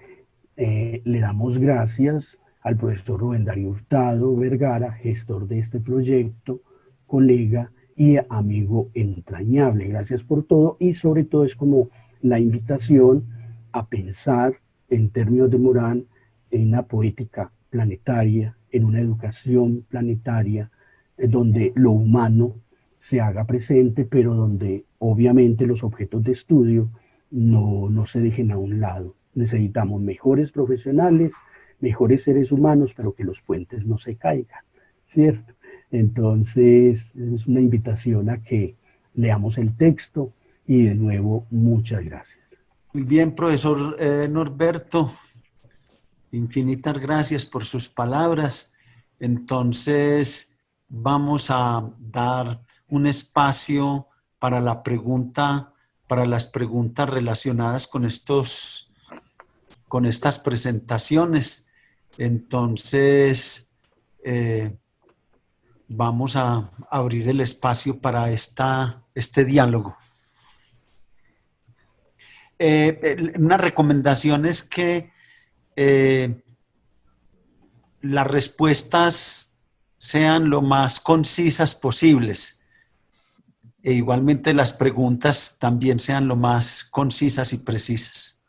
le damos gracias al profesor Rubén Darío Hurtado Vergara, gestor de este proyecto, colega y amigo entrañable. Gracias por todo, y sobre todo es como la invitación a pensar en términos de Morán en una poética planetaria, en una educación planetaria, donde lo humano se haga presente, pero donde obviamente los objetos de estudio no se dejen a un lado. Necesitamos mejores profesionales, mejores seres humanos, pero que los puentes no se caigan, ¿cierto? Entonces, es una invitación a que leamos el texto, y de nuevo, muchas gracias. Muy bien, profesor Norberto, infinitas gracias por sus palabras. Entonces, vamos a dar un espacio para la pregunta, para las preguntas relacionadas con estas presentaciones. Entonces, vamos a abrir el espacio para este diálogo. Una recomendación es que las respuestas sean lo más concisas posibles. E igualmente las preguntas también sean lo más concisas y precisas.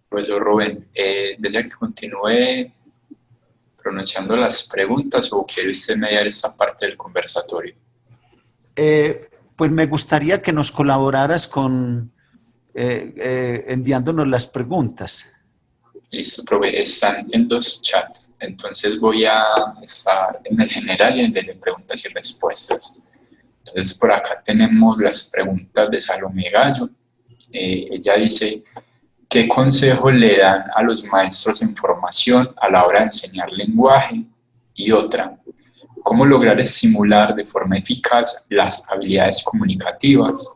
Profesor Rubén, ¿desea que continúe pronunciando las preguntas o quiere usted mediar esta parte del conversatorio? Pues me gustaría que nos colaboraras con enviándonos las preguntas. Listo, profe, están en 2 chats, entonces voy a estar en el general y en el de preguntas y respuestas. Entonces por acá tenemos las preguntas de Salomé Gallo. Ella dice, ¿qué consejo le dan a los maestros en formación a la hora de enseñar lenguaje? Y otra, ¿cómo lograr estimular de forma eficaz las habilidades comunicativas?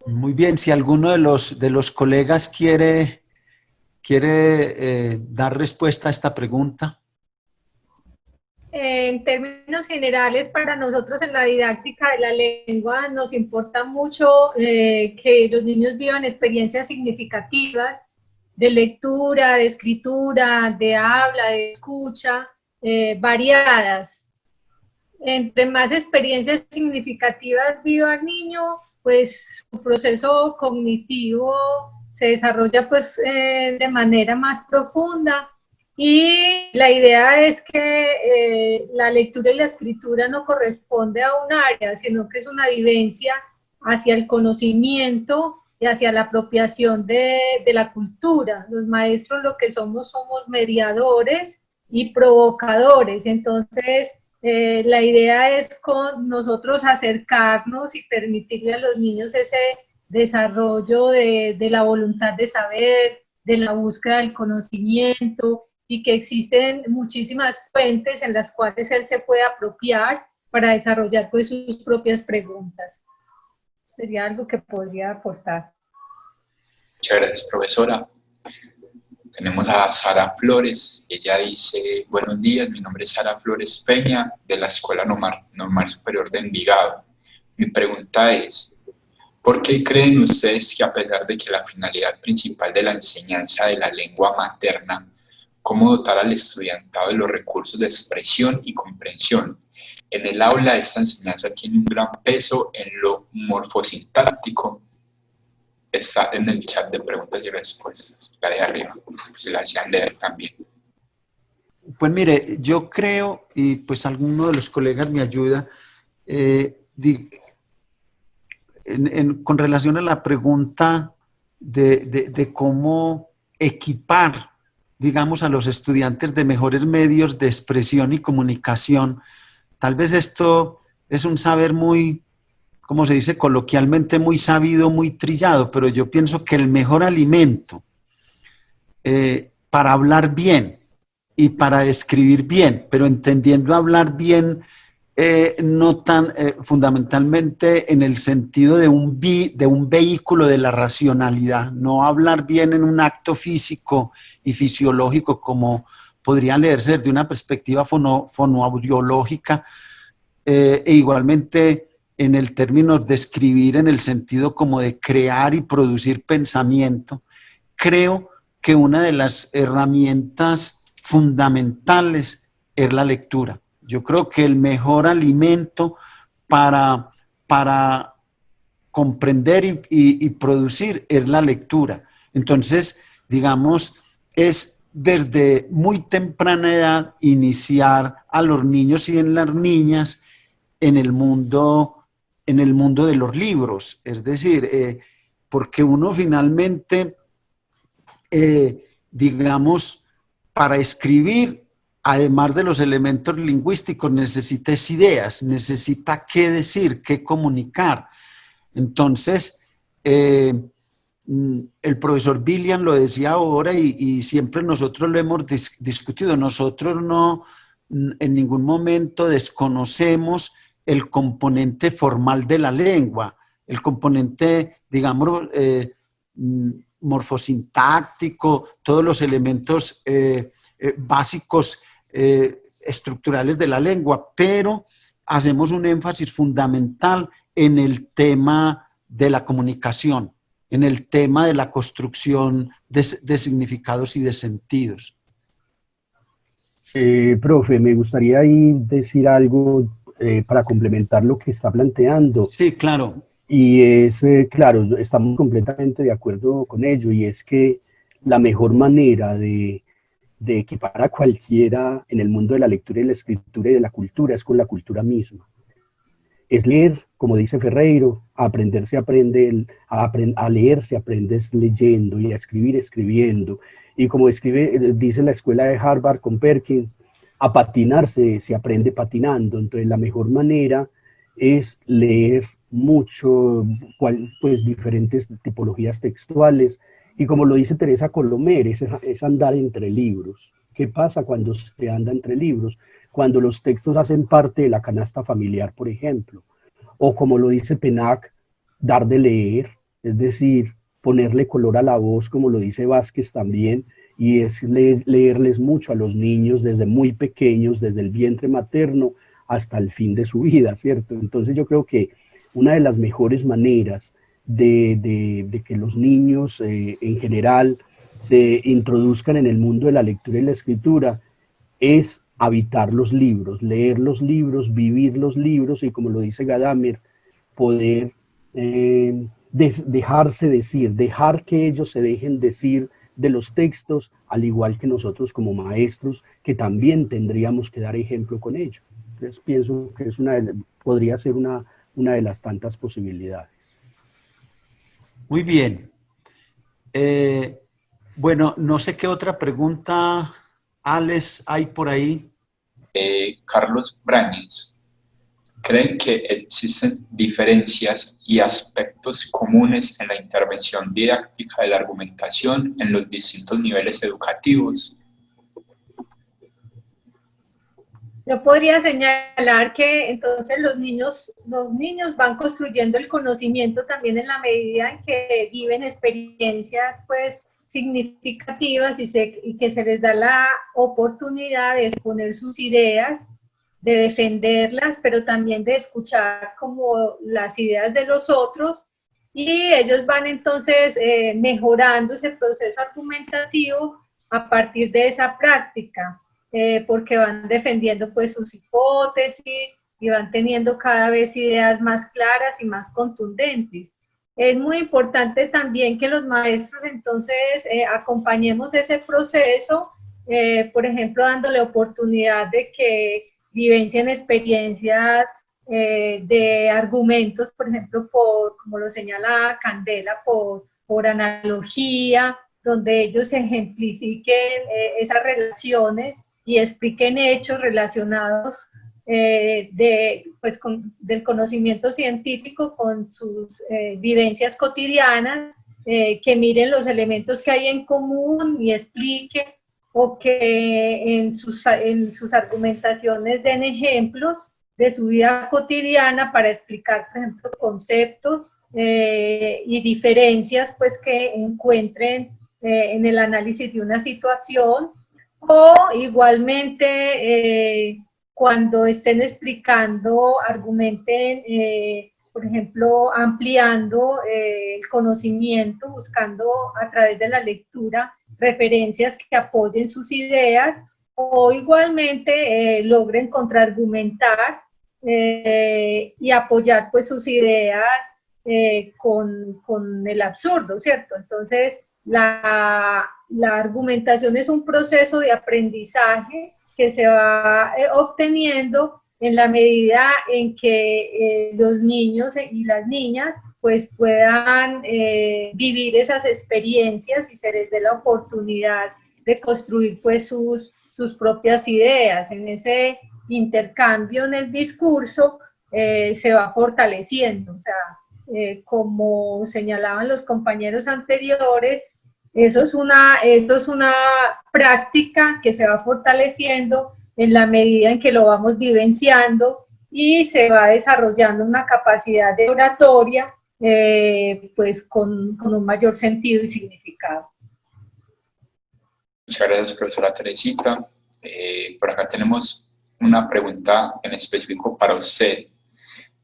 Muy bien, si alguno de los colegas quiere dar respuesta a esta pregunta. En términos generales, para nosotros en la didáctica de la lengua nos importa mucho que los niños vivan experiencias significativas de lectura, de escritura, de habla, de escucha, variadas. Entre más experiencias significativas viva el niño, pues su proceso cognitivo se desarrolla pues de manera más profunda, y la idea es que la lectura y la escritura no corresponde a un área, sino que es una vivencia hacia el conocimiento y hacia la apropiación de la cultura. Los maestros lo que somos mediadores y provocadores, entonces la idea es con nosotros acercarnos y permitirle a los niños ese desarrollo de la voluntad de saber, de la búsqueda del conocimiento, y que existen muchísimas fuentes en las cuales él se puede apropiar para desarrollar pues sus propias preguntas. Sería algo que podría aportar. Muchas gracias, profesora. Tenemos a Sara Flores. Ella dice, buenos días, mi nombre es Sara Flores Peña, de la Escuela Normal Superior de Envigado. Mi pregunta es, ¿por qué creen ustedes que a pesar de que la finalidad principal de la enseñanza de la lengua materna, cómo dotar al estudiantado de los recursos de expresión y comprensión, en el aula esta enseñanza tiene un gran peso en lo morfosintáctico? Está en el chat de preguntas y respuestas, la de arriba, si la desean leer también. Pues mire, yo creo, y pues alguno de los colegas me ayuda, con relación a la pregunta de cómo equipar, digamos, a los estudiantes de mejores medios de expresión y comunicación. Tal vez esto es un saber muy, como se dice coloquialmente, muy sabido, muy trillado, pero yo pienso que el mejor alimento para hablar bien y para escribir bien, pero entendiendo hablar bien no tan fundamentalmente en el sentido de un vehículo de la racionalidad, no hablar bien en un acto físico y fisiológico como podría leerse desde una perspectiva fonoaudiológica, e igualmente en el término de escribir en el sentido como de crear y producir pensamiento. Creo que una de las herramientas fundamentales es la lectura. Yo creo que el mejor alimento para comprender y producir es la lectura. Entonces, digamos, es desde muy temprana edad iniciar a los niños y en las niñas en el mundo de los libros. Es decir, porque uno finalmente, digamos, para escribir, además de los elementos lingüísticos, necesita ideas, necesita qué decir, qué comunicar. Entonces, el profesor Billian lo decía ahora y siempre nosotros lo hemos discutido. Nosotros no en ningún momento desconocemos el componente formal de la lengua, el componente, digamos, morfosintáctico, todos los elementos básicos estructurales de la lengua, pero hacemos un énfasis fundamental en el tema de la comunicación, en el tema de la construcción de significados y de sentidos. Profe, me gustaría ahí decir algo para complementar lo que está planteando. Sí, claro. Y es, claro, estamos completamente de acuerdo con ello, y es que la mejor manera de equipar a cualquiera en el mundo de la lectura y la escritura y de la cultura es con la cultura misma. Es leer, como dice Ferreiro, a aprender se aprende, a leer se aprende leyendo, y a escribir escribiendo. Y como dice la escuela de Harvard con Perkins, a patinar se aprende patinando. Entonces la mejor manera es leer mucho, pues diferentes tipologías textuales, y como lo dice Teresa Colomer, es andar entre libros. ¿Qué pasa cuando se anda entre libros? Cuando los textos hacen parte de la canasta familiar, por ejemplo, o como lo dice Penac, dar de leer, es decir, ponerle color a la voz, como lo dice Vázquez también, y es leerles mucho a los niños desde muy pequeños, desde el vientre materno hasta el fin de su vida, ¿cierto? Entonces yo creo que una de las mejores maneras de que los niños en general se introduzcan en el mundo de la lectura y la escritura es habitar los libros, leer los libros, vivir los libros, y como lo dice Gadamer, poder dejarse decir, dejar que ellos se dejen decir de los textos, al igual que nosotros como maestros, que también tendríamos que dar ejemplo con ello. Entonces pienso que podría ser una de las tantas posibilidades. Muy bien. Bueno, no sé qué otra pregunta, Alex, hay por ahí. Carlos Brañez, ¿creen que existen diferencias y aspectos comunes en la intervención didáctica de la argumentación en los distintos niveles educativos? Yo podría señalar que entonces los niños van construyendo el conocimiento también en la medida en que viven experiencias pues significativas y que se les da la oportunidad de exponer sus ideas, de defenderlas, pero también de escuchar como las ideas de los otros, y ellos van entonces mejorando ese proceso argumentativo a partir de esa práctica. Porque van defendiendo pues sus hipótesis y van teniendo cada vez ideas más claras y más contundentes. Es muy importante también que los maestros entonces acompañemos ese proceso, por ejemplo, dándole oportunidad de que vivencien experiencias de argumentos, por ejemplo, como lo señala Candela, por analogía, donde ellos ejemplifiquen esas relaciones y expliquen hechos relacionados del conocimiento científico con sus vivencias cotidianas, que miren los elementos que hay en común y expliquen, o que en sus argumentaciones den ejemplos de su vida cotidiana para explicar, por ejemplo, conceptos y diferencias pues, que encuentren en el análisis de una situación. O igualmente, cuando estén explicando, argumenten, por ejemplo, ampliando el conocimiento, buscando a través de la lectura referencias que apoyen sus ideas, o igualmente logren contraargumentar y apoyar pues sus ideas con el absurdo, ¿cierto? Entonces, la argumentación es un proceso de aprendizaje que se va obteniendo en la medida en que los niños y las niñas pues puedan vivir esas experiencias y se les dé la oportunidad de construir pues sus propias ideas. En ese intercambio en el discurso se va fortaleciendo, o sea, como señalaban los compañeros anteriores, eso es una práctica que se va fortaleciendo en la medida en que lo vamos vivenciando y se va desarrollando una capacidad de oratoria pues con un mayor sentido y significado. Muchas gracias, profesora Teresita. Por acá tenemos una pregunta en específico para usted.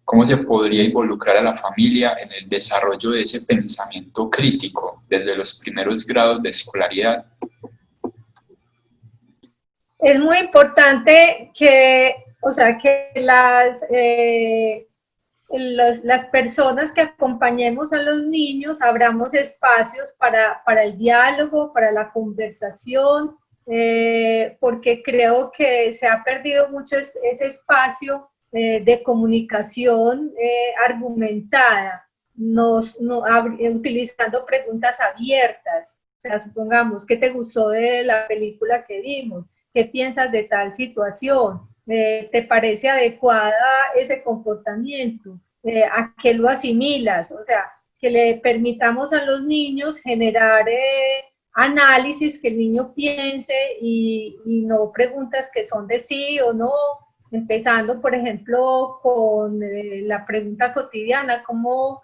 ¿Cómo se podría involucrar a la familia en el desarrollo de ese pensamiento crítico desde los primeros grados de escolaridad? Es muy importante que, o sea, que las personas que acompañemos a los niños abramos espacios para el diálogo, para la conversación, porque creo que se ha perdido mucho ese espacio de comunicación argumentada, utilizando preguntas abiertas. O sea, supongamos, ¿qué te gustó de la película que vimos? ¿Qué piensas de tal situación? ¿Te parece adecuada ese comportamiento? ¿A qué lo asimilas? O sea, que le permitamos a los niños generar análisis, que el niño piense y no preguntas que son de sí o no, empezando, por ejemplo, con la pregunta cotidiana, ¿cómo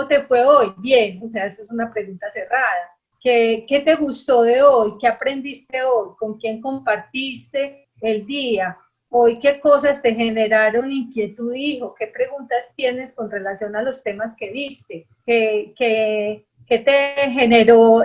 te fue hoy? Bien, o sea, esa es una pregunta cerrada. ¿Qué te gustó de hoy? ¿Qué aprendiste hoy? ¿Con quién compartiste el día? Hoy, ¿qué cosas te generaron inquietud, hijo? ¿Qué preguntas tienes con relación a los temas que viste? ¿Qué te generó,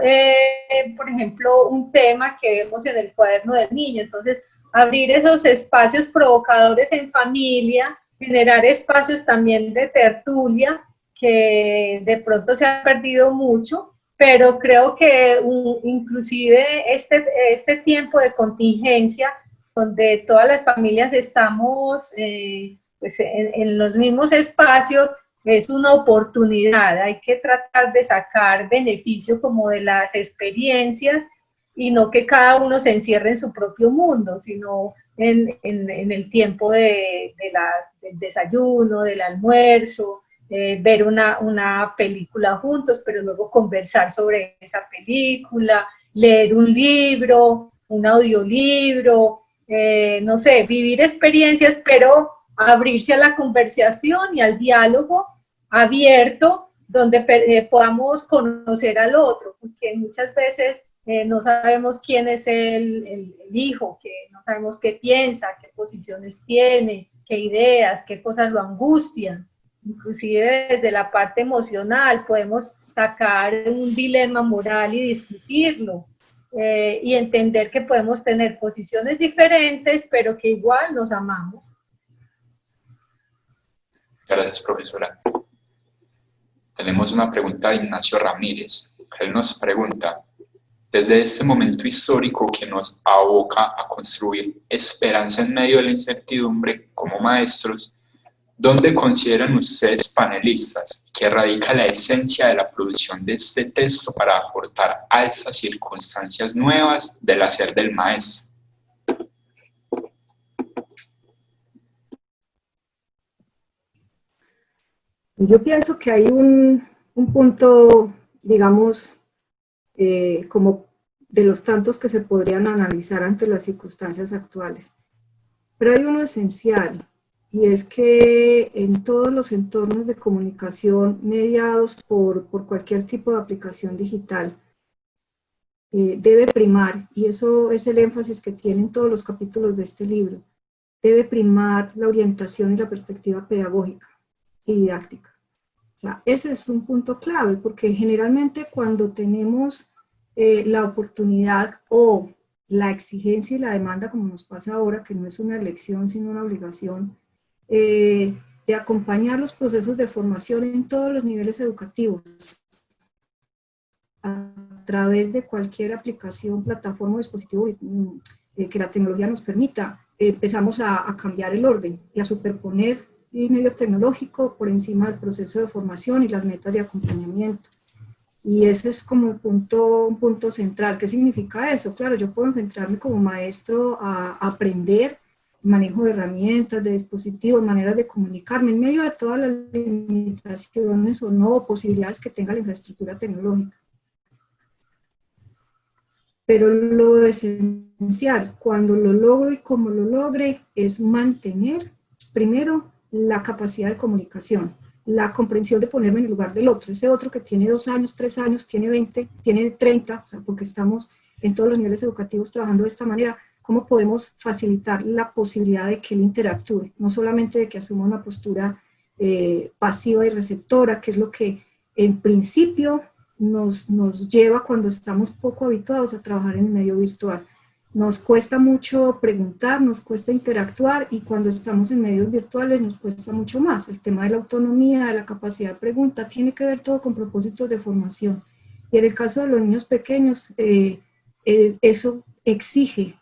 por ejemplo, un tema que vemos en el cuaderno del niño? Entonces, abrir esos espacios provocadores en familia, generar espacios también de tertulia, que de pronto se ha perdido mucho, pero creo que inclusive este tiempo de contingencia, donde todas las familias estamos pues en los mismos espacios, es una oportunidad. Hay que tratar de sacar beneficio como de las experiencias y no que cada uno se encierre en su propio mundo, sino en el tiempo del desayuno, del almuerzo, ver una película juntos, pero luego conversar sobre esa película, leer un libro, un audiolibro, no sé, vivir experiencias, pero abrirse a la conversación y al diálogo abierto, donde podamos conocer al otro, porque muchas veces no sabemos quién es el hijo, que no sabemos qué piensa, qué posiciones tiene, qué ideas, qué cosas lo angustian. Inclusive desde la parte emocional podemos sacar un dilema moral y discutirlo, y entender que podemos tener posiciones diferentes, pero que igual nos amamos. Gracias, profesora. Tenemos una pregunta de Ignacio Ramírez. Él nos pregunta, desde este momento histórico que nos aboca a construir esperanza en medio de la incertidumbre como maestros, ¿dónde consideran ustedes, panelistas, que radica la esencia de la producción de este texto para aportar a estas circunstancias nuevas del hacer del maestro? Yo pienso que hay un punto, digamos, como de los tantos que se podrían analizar ante las circunstancias actuales. Pero hay uno esencial, y es que en todos los entornos de comunicación mediados por cualquier tipo de aplicación digital, debe primar, y eso es el énfasis que tienen todos los capítulos de este libro, debe primar la orientación y la perspectiva pedagógica y didáctica. O sea, ese es un punto clave, porque generalmente cuando tenemos la oportunidad o la exigencia y la demanda, como nos pasa ahora, que no es una elección sino una obligación, de acompañar los procesos de formación en todos los niveles educativos, a través de cualquier aplicación, plataforma o dispositivo que la tecnología nos permita, empezamos a cambiar el orden y a superponer el medio tecnológico por encima del proceso de formación y las metas de acompañamiento. Y ese es como un punto central. ¿Qué significa eso? Claro, yo puedo enfrentarme como maestro a aprender manejo de herramientas, de dispositivos, maneras de comunicarme en medio de todas las limitaciones o no posibilidades que tenga la infraestructura tecnológica. pero lo esencial, cuando lo logro y como lo logre, es mantener, primero, la capacidad de comunicación, la comprensión de ponerme en el lugar del otro, ese otro que tiene 2 años, 3 años, tiene 20, tiene 30, o sea, porque estamos en todos los niveles educativos trabajando de esta manera, ¿cómo podemos facilitar la posibilidad de que él interactúe? No solamente de que asuma una postura pasiva y receptora, que es lo que en principio nos lleva cuando estamos poco habituados a trabajar en el medio virtual. Nos cuesta mucho preguntar, nos cuesta interactuar, y cuando estamos en medios virtuales nos cuesta mucho más. El tema de la autonomía, de la capacidad de pregunta, tiene que ver todo con propósitos de formación. Y en el caso de los niños pequeños, eso exige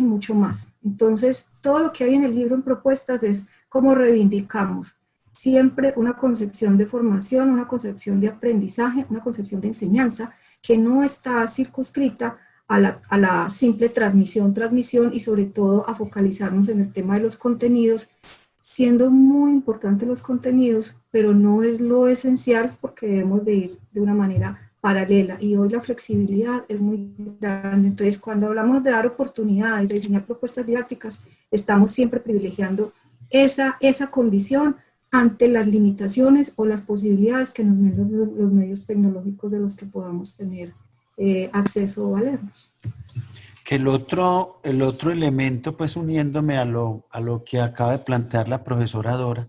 mucho más. Entonces, todo lo que hay en el libro en propuestas es cómo reivindicamos siempre una concepción de formación, una concepción de aprendizaje, una concepción de enseñanza que no está circunscrita a la simple transmisión, y sobre todo a focalizarnos en el tema de los contenidos, siendo muy importantes los contenidos, pero no es lo esencial, porque debemos de ir de una manera paralela, y hoy la flexibilidad es muy grande. Entonces, cuando hablamos de dar oportunidades, de diseñar propuestas didácticas, estamos siempre privilegiando esa condición ante las limitaciones o las posibilidades que nos dan los medios tecnológicos de los que podamos tener acceso o valernos. Que el otro elemento, pues uniéndome a lo que acaba de plantear la profesora Dora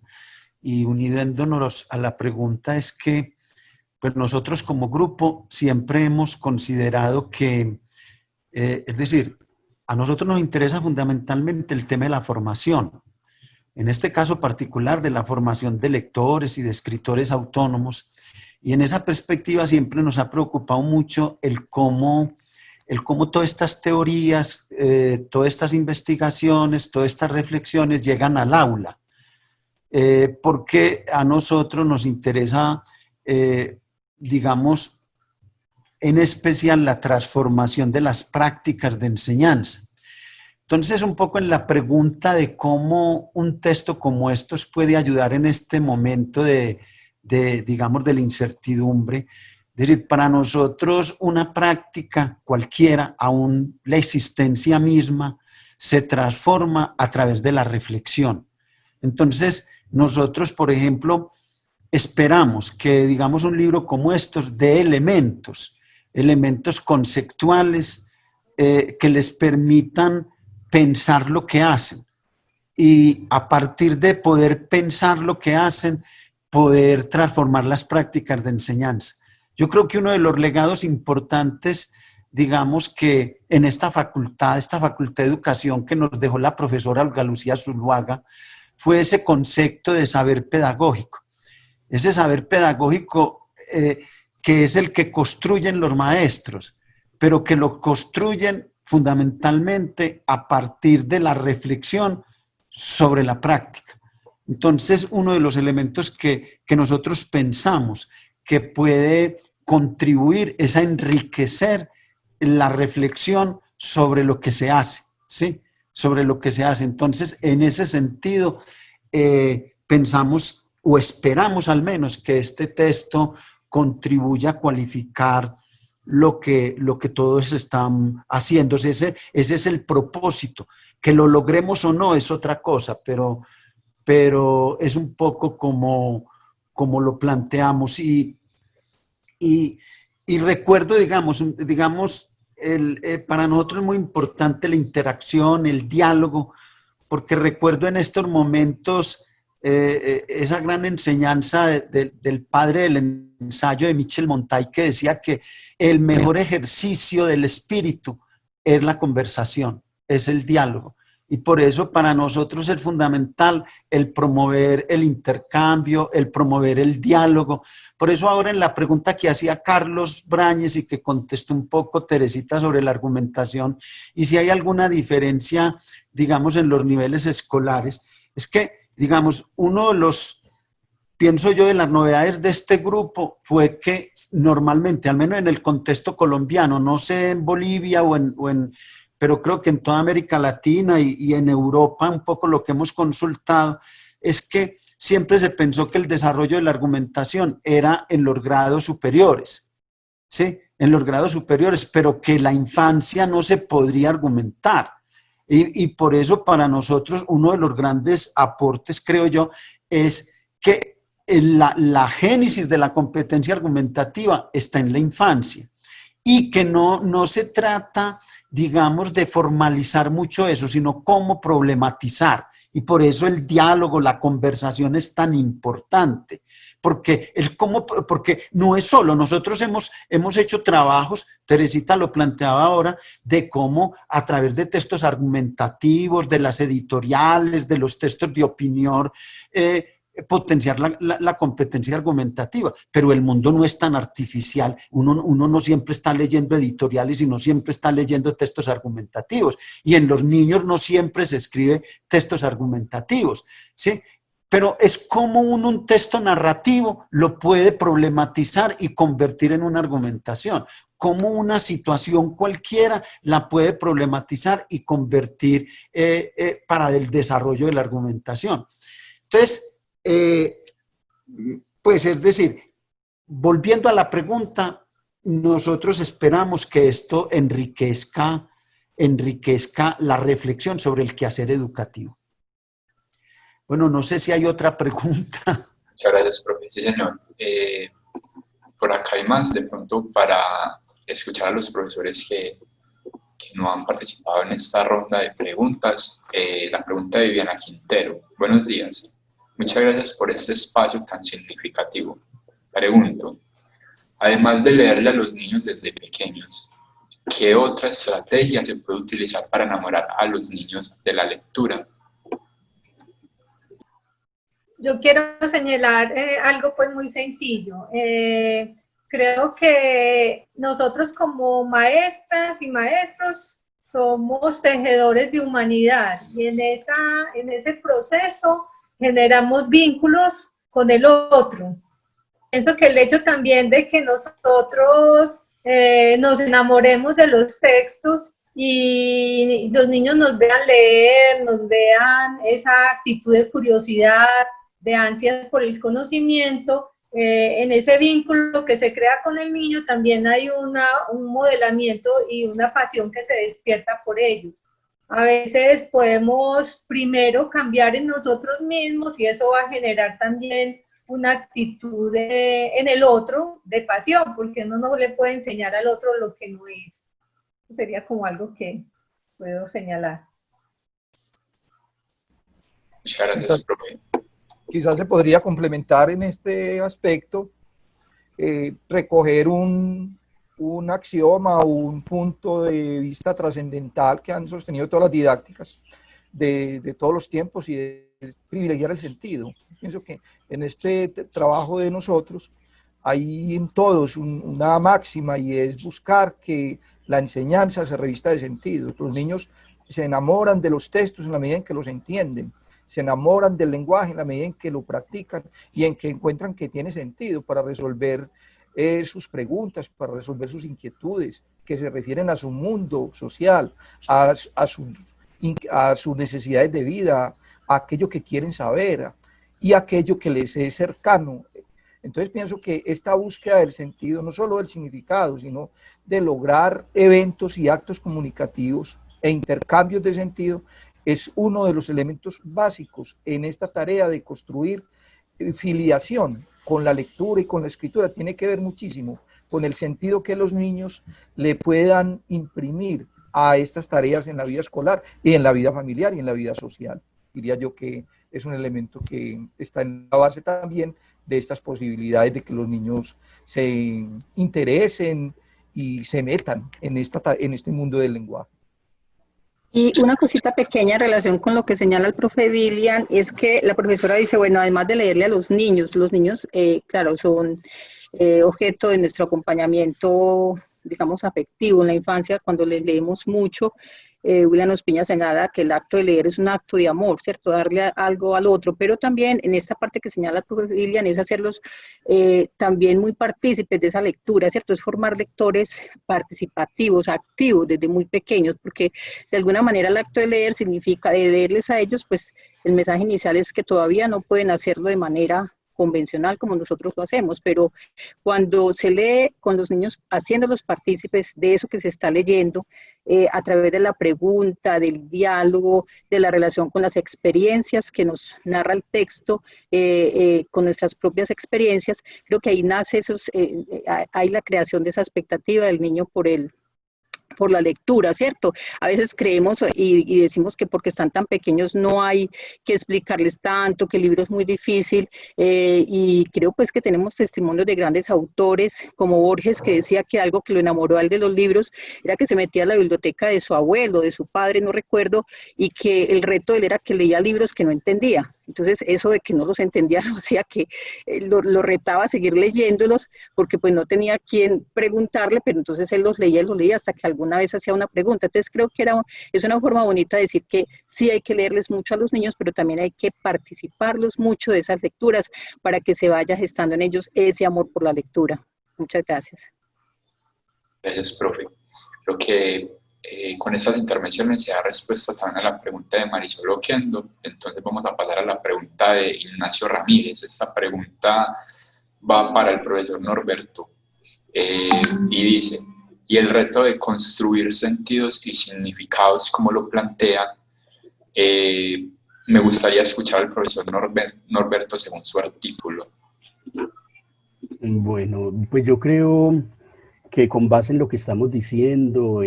y uniéndonos a la pregunta, es que pues nosotros como grupo siempre hemos considerado que, es decir, a nosotros nos interesa fundamentalmente el tema de la formación. En este caso particular de la formación de lectores y de escritores autónomos, y en esa perspectiva siempre nos ha preocupado mucho el cómo todas estas teorías, todas estas investigaciones, todas estas reflexiones llegan al aula, porque a nosotros nos interesa, digamos, en especial la transformación de las prácticas de enseñanza. Entonces, un poco en la pregunta de cómo un texto como estos puede ayudar en este momento digamos, de la incertidumbre. Es decir, para nosotros una práctica cualquiera, aún la existencia misma, se transforma a través de la reflexión. Entonces, nosotros, por ejemplo, esperamos que, digamos, un libro como estos dé elementos conceptuales que les permitan pensar lo que hacen, y a partir de poder pensar lo que hacen, poder transformar las prácticas de enseñanza. Yo creo que uno de los legados importantes, digamos, que en esta facultad de educación que nos dejó la profesora Olga Lucía Zuluaga, fue ese concepto de saber pedagógico. Ese saber pedagógico que es el que construyen los maestros, pero que lo construyen fundamentalmente a partir de la reflexión sobre la práctica. Entonces, uno de los elementos que nosotros pensamos que puede contribuir es a enriquecer la reflexión sobre lo que se hace, ¿sí? Sobre lo que se hace. Entonces, en ese sentido, pensamos o esperamos al menos que este texto contribuya a cualificar lo que todos están haciendo. Ese es el propósito. Que lo logremos o no es otra cosa, pero es un poco como lo planteamos. Y recuerdo, digamos para nosotros es muy importante la interacción, el diálogo, porque recuerdo en estos momentos esa gran enseñanza del padre del ensayo de Michel Montaigne, que decía que el mejor ejercicio del espíritu es la conversación, es el diálogo. Y por eso para nosotros es fundamental el promover el intercambio, el promover el diálogo. Por eso ahora en la pregunta que hacía Carlos Brañes y que contestó un poco Teresita sobre la argumentación, y si hay alguna diferencia, digamos, en los niveles escolares, es que, digamos, uno de los, pienso yo, de las novedades de este grupo fue que normalmente, al menos en el contexto colombiano, no sé en Bolivia pero creo que en toda América Latina y en Europa, un poco lo que hemos consultado, es que siempre se pensó que el desarrollo de la argumentación era en los grados superiores, ¿sí? en los grados superiores, pero que la infancia no se podría argumentar. Y por eso para nosotros uno de los grandes aportes, creo yo, es que la génesis de la competencia argumentativa está en la infancia y que no se trata, digamos, de formalizar mucho eso, sino cómo problematizar. Y por eso el diálogo, la conversación es tan importante, porque no es solo, nosotros hemos hecho trabajos, Teresita lo planteaba ahora, de cómo a través de textos argumentativos, de las editoriales, de los textos de opinión, potenciar la competencia argumentativa, pero el mundo no es tan artificial, uno no siempre está leyendo editoriales y no siempre está leyendo textos argumentativos, y en los niños no siempre se escribe textos argumentativos, ¿sí? Pero es como un texto narrativo lo puede problematizar y convertir en una argumentación, como una situación cualquiera la puede problematizar y convertir para el desarrollo de la argumentación. Entonces, pues es decir, volviendo a la pregunta, nosotros esperamos que esto enriquezca la reflexión sobre el quehacer educativo. Bueno, no sé si hay otra pregunta. Muchas gracias, profe. Sí, señor. Por acá hay más, de pronto, para escuchar a los profesores que no han participado en esta ronda de preguntas. La pregunta de Viviana Quintero. Buenos días. Muchas gracias por este espacio tan significativo. Pregunto, además de leerle a los niños desde pequeños, ¿qué otra estrategia se puede utilizar para enamorar a los niños de la lectura? Yo quiero señalar algo pues muy sencillo. Creo que nosotros como maestras y maestros somos tejedores de humanidad y en ese proceso generamos vínculos con el otro. Pienso que el hecho también de que nosotros nos enamoremos de los textos y los niños nos vean leer, nos vean esa actitud de curiosidad, de ansias por el conocimiento, en ese vínculo que se crea con el niño también hay un modelamiento y una pasión que se despierta por ellos. A veces podemos primero cambiar en nosotros mismos y eso va a generar también una actitud en el otro de pasión, porque uno no le puede enseñar al otro lo que no es. Eso sería como algo que puedo señalar. Muchas gracias, profe. Quizás se podría complementar en este aspecto, recoger un axioma o un punto de vista trascendental que han sostenido todas las didácticas de todos los tiempos y de privilegiar el sentido. Pienso que en este trabajo de nosotros hay en todos una máxima y es buscar que la enseñanza se revista de sentido. Los niños se enamoran de los textos en la medida en que los entienden, se enamoran del lenguaje en la medida en que lo practican y en que encuentran que tiene sentido para resolver sus preguntas, para resolver sus inquietudes, que se refieren a su mundo social, a sus necesidades de vida, a aquello que quieren saber y aquello que les es cercano. Entonces pienso que esta búsqueda del sentido, no solo del significado, sino de lograr eventos y actos comunicativos e intercambios de sentido, es uno de los elementos básicos en esta tarea de construir filiación con la lectura y con la escritura. Tiene que ver muchísimo con el sentido que los niños le puedan imprimir a estas tareas en la vida escolar y en la vida familiar y en la vida social. Diría yo que es un elemento que está en la base también de estas posibilidades de que los niños se interesen y se metan en este mundo del lenguaje. Y una cosita pequeña en relación con lo que señala el profe William, es que la profesora dice, bueno, además de leerle a los niños, claro, son objeto de nuestro acompañamiento, digamos, afectivo en la infancia, cuando les leemos mucho. William Ospina señala que el acto de leer es un acto de amor, ¿cierto? Darle algo al otro, pero también en esta parte que señala el profe William es hacerlos también muy partícipes de esa lectura, ¿cierto? Es formar lectores participativos, activos desde muy pequeños, porque de alguna manera el acto de leer significa, de leerles a ellos, pues el mensaje inicial es que todavía no pueden hacerlo de manera convencional como nosotros lo hacemos, pero cuando se lee con los niños, haciéndolos partícipes de eso que se está leyendo, a través de la pregunta, del diálogo, de la relación con las experiencias que nos narra el texto, con nuestras propias experiencias, creo que ahí nace hay la creación de esa expectativa del niño por la lectura, ¿cierto? A veces creemos y decimos que porque están tan pequeños no hay que explicarles tanto, que el libro es muy difícil, y creo pues que tenemos testimonios de grandes autores como Borges, que decía que algo que lo enamoró a él de los libros era que se metía a la biblioteca de su abuelo, de su padre, no recuerdo, y que el reto de él era que leía libros que no entendía. Entonces eso de que no los entendía lo hacía que lo retaba a seguir leyéndolos, porque pues no tenía quien preguntarle, pero entonces él los leía hasta que alguna vez hacía una pregunta. Entonces creo que es una forma bonita de decir que sí hay que leerles mucho a los niños, pero también hay que participarlos mucho de esas lecturas para que se vaya gestando en ellos ese amor por la lectura. Muchas gracias. Gracias, profe. Creo que con estas intervenciones se da respuesta también a la pregunta de Marisol Oquendo. Entonces vamos a pasar a la pregunta de Ignacio Ramírez. Esta pregunta va para el profesor Norberto y dice: y el reto de construir sentidos y significados, como lo plantea, me gustaría escuchar al profesor Norberto según su artículo. Bueno, pues yo creo que con base en lo que estamos diciendo,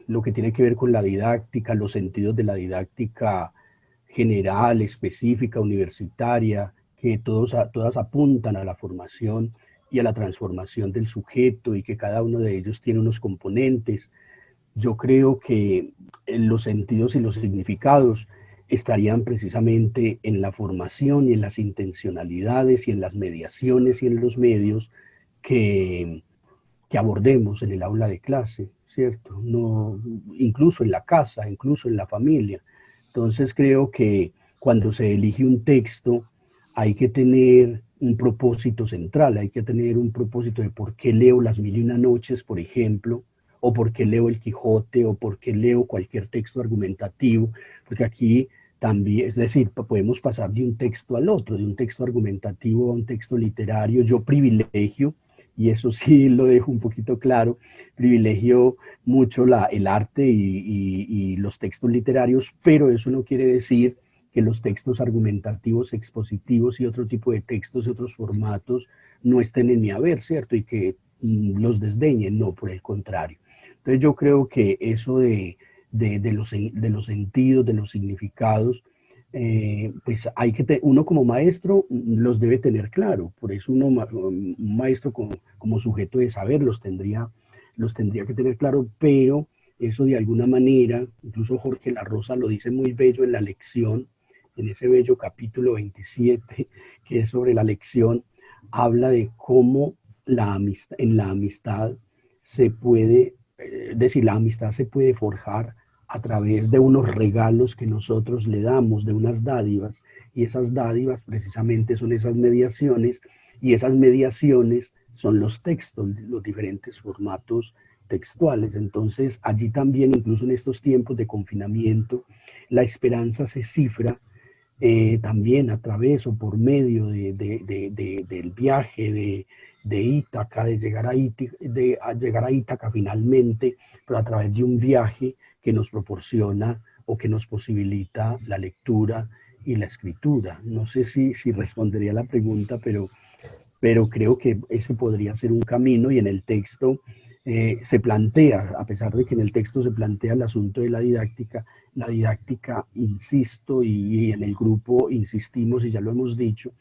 lo que tiene que ver con la didáctica, los sentidos de la didáctica general, específica, universitaria, que todas apuntan a la formación y a la transformación del sujeto, y que cada uno de ellos tiene unos componentes. Yo creo que los sentidos y los significados estarían precisamente en la formación y en las intencionalidades y en las mediaciones y en los medios que abordemos en el aula de clase, ¿cierto? No, incluso en la casa, incluso en la familia. Entonces creo que cuando se elige un texto hay que tener un propósito central, hay que tener un propósito de por qué leo Las Mil y Una Noches, por ejemplo, o por qué leo El Quijote, o por qué leo cualquier texto argumentativo, porque aquí también, es decir, podemos pasar de un texto al otro, de un texto argumentativo a un texto literario. Yo privilegio, y eso sí lo dejo un poquito claro, privilegio mucho el arte y los textos literarios, pero eso no quiere decir que los textos argumentativos, expositivos y otro tipo de textos y otros formatos no estén en mi haber, ¿cierto? Y que los desdeñen, no, por el contrario. Entonces yo creo que eso de los sentidos, de los significados, pues hay que uno como maestro los debe tener claro. Por eso un maestro como sujeto de saber los tendría que tener claro, pero eso de alguna manera, incluso Jorge La Rosa lo dice muy bello en la lección, en ese bello capítulo 27, que es sobre la lección, habla de cómo en la amistad se puede, es decir, la amistad se puede forjar a través de unos regalos que nosotros le damos, de unas dádivas, y esas dádivas precisamente son esas mediaciones, y esas mediaciones son los textos, los diferentes formatos textuales. Entonces allí también, incluso en estos tiempos de confinamiento, la esperanza se cifra también a través o por medio del viaje de Ítaca, de llegar a Ítaca finalmente, pero a través de un viaje que nos proporciona o que nos posibilita la lectura y la escritura. No sé si respondería a la pregunta, pero creo que ese podría ser un camino, y en el texto se plantea, a pesar de que en el texto se plantea el asunto de la didáctica, insisto, y en el grupo insistimos, y ya lo hemos dicho,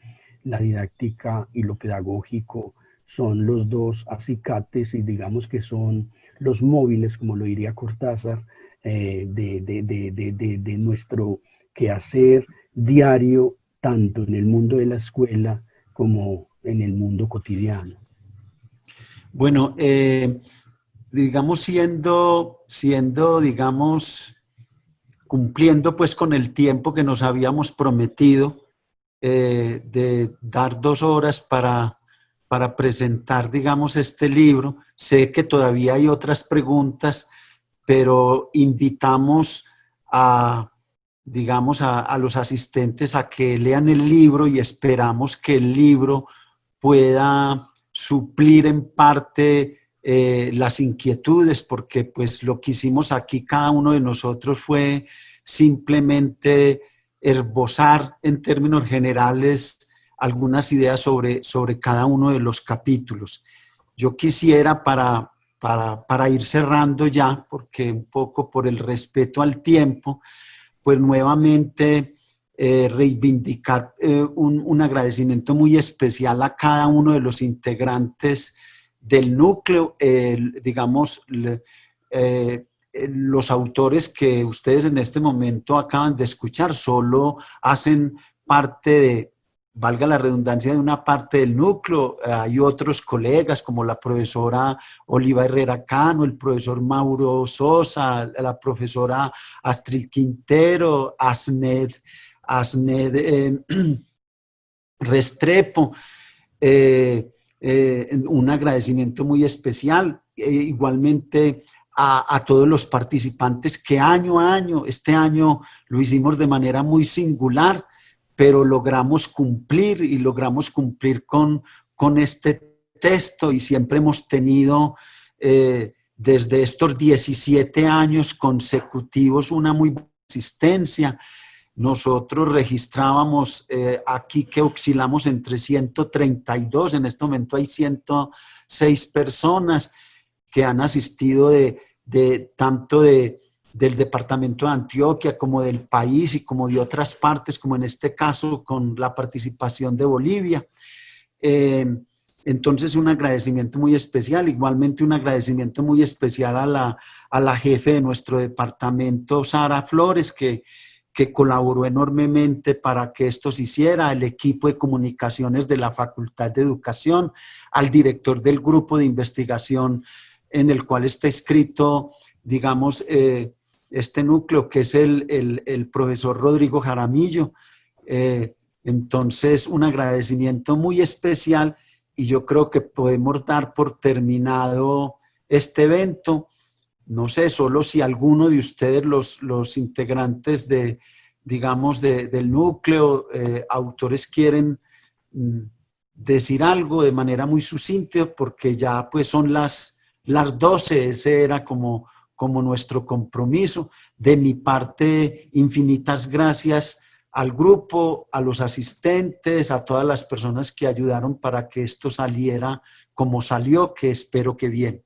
la didáctica y lo pedagógico son los dos acicates, y digamos que son los móviles, como lo diría Cortázar, de nuestro quehacer diario, tanto en el mundo de la escuela como en el mundo cotidiano. Bueno, digamos, digamos, cumpliendo pues con el tiempo que nos habíamos prometido, de dar 2 horas para presentar, digamos, este libro. Sé que todavía hay otras preguntas, pero invitamos a digamos, a los asistentes a que lean el libro y esperamos que el libro pueda suplir en parte las inquietudes, porque pues lo que hicimos aquí cada uno de nosotros fue simplemente esbozar en términos generales algunas ideas sobre cada uno de los capítulos. Yo quisiera para ir cerrando ya, porque un poco por el respeto al tiempo, pues nuevamente reivindicar un agradecimiento muy especial a cada uno de los integrantes del núcleo, digamos, los autores que ustedes en este momento acaban de escuchar solo hacen parte de, valga la redundancia, de una parte del núcleo. Hay otros colegas como la profesora Oliva Herrera Cano, el profesor Mauro Sosa, la profesora Astrid Quintero, Asned Restrepo. Un agradecimiento muy especial, igualmente a todos los participantes que año a año, este año lo hicimos de manera muy singular, pero logramos cumplir y logramos cumplir con este texto y siempre hemos tenido desde estos 17 años consecutivos una muy buena asistencia. Nosotros registrábamos aquí que oscilamos entre 132, en este momento hay 106 personas que han asistido tanto del departamento de Antioquia como del país y como de otras partes, como en este caso con la participación de Bolivia. Entonces un agradecimiento muy especial, igualmente un agradecimiento muy especial a la jefe de nuestro departamento, Sara Flores, que colaboró enormemente para que esto se hiciera, al equipo de comunicaciones de la Facultad de Educación, al director del grupo de investigación en el cual está escrito, digamos, este núcleo, que es el profesor Rodrigo Jaramillo. Entonces, un agradecimiento muy especial y yo creo que podemos dar por terminado este evento. No sé, solo si alguno de ustedes, los integrantes digamos, del núcleo, autores quieren decir algo de manera muy sucinta, porque ya pues son las 12, ese era como nuestro compromiso. De mi parte, infinitas gracias al grupo, a los asistentes, a todas las personas que ayudaron para que esto saliera como salió, que espero que bien.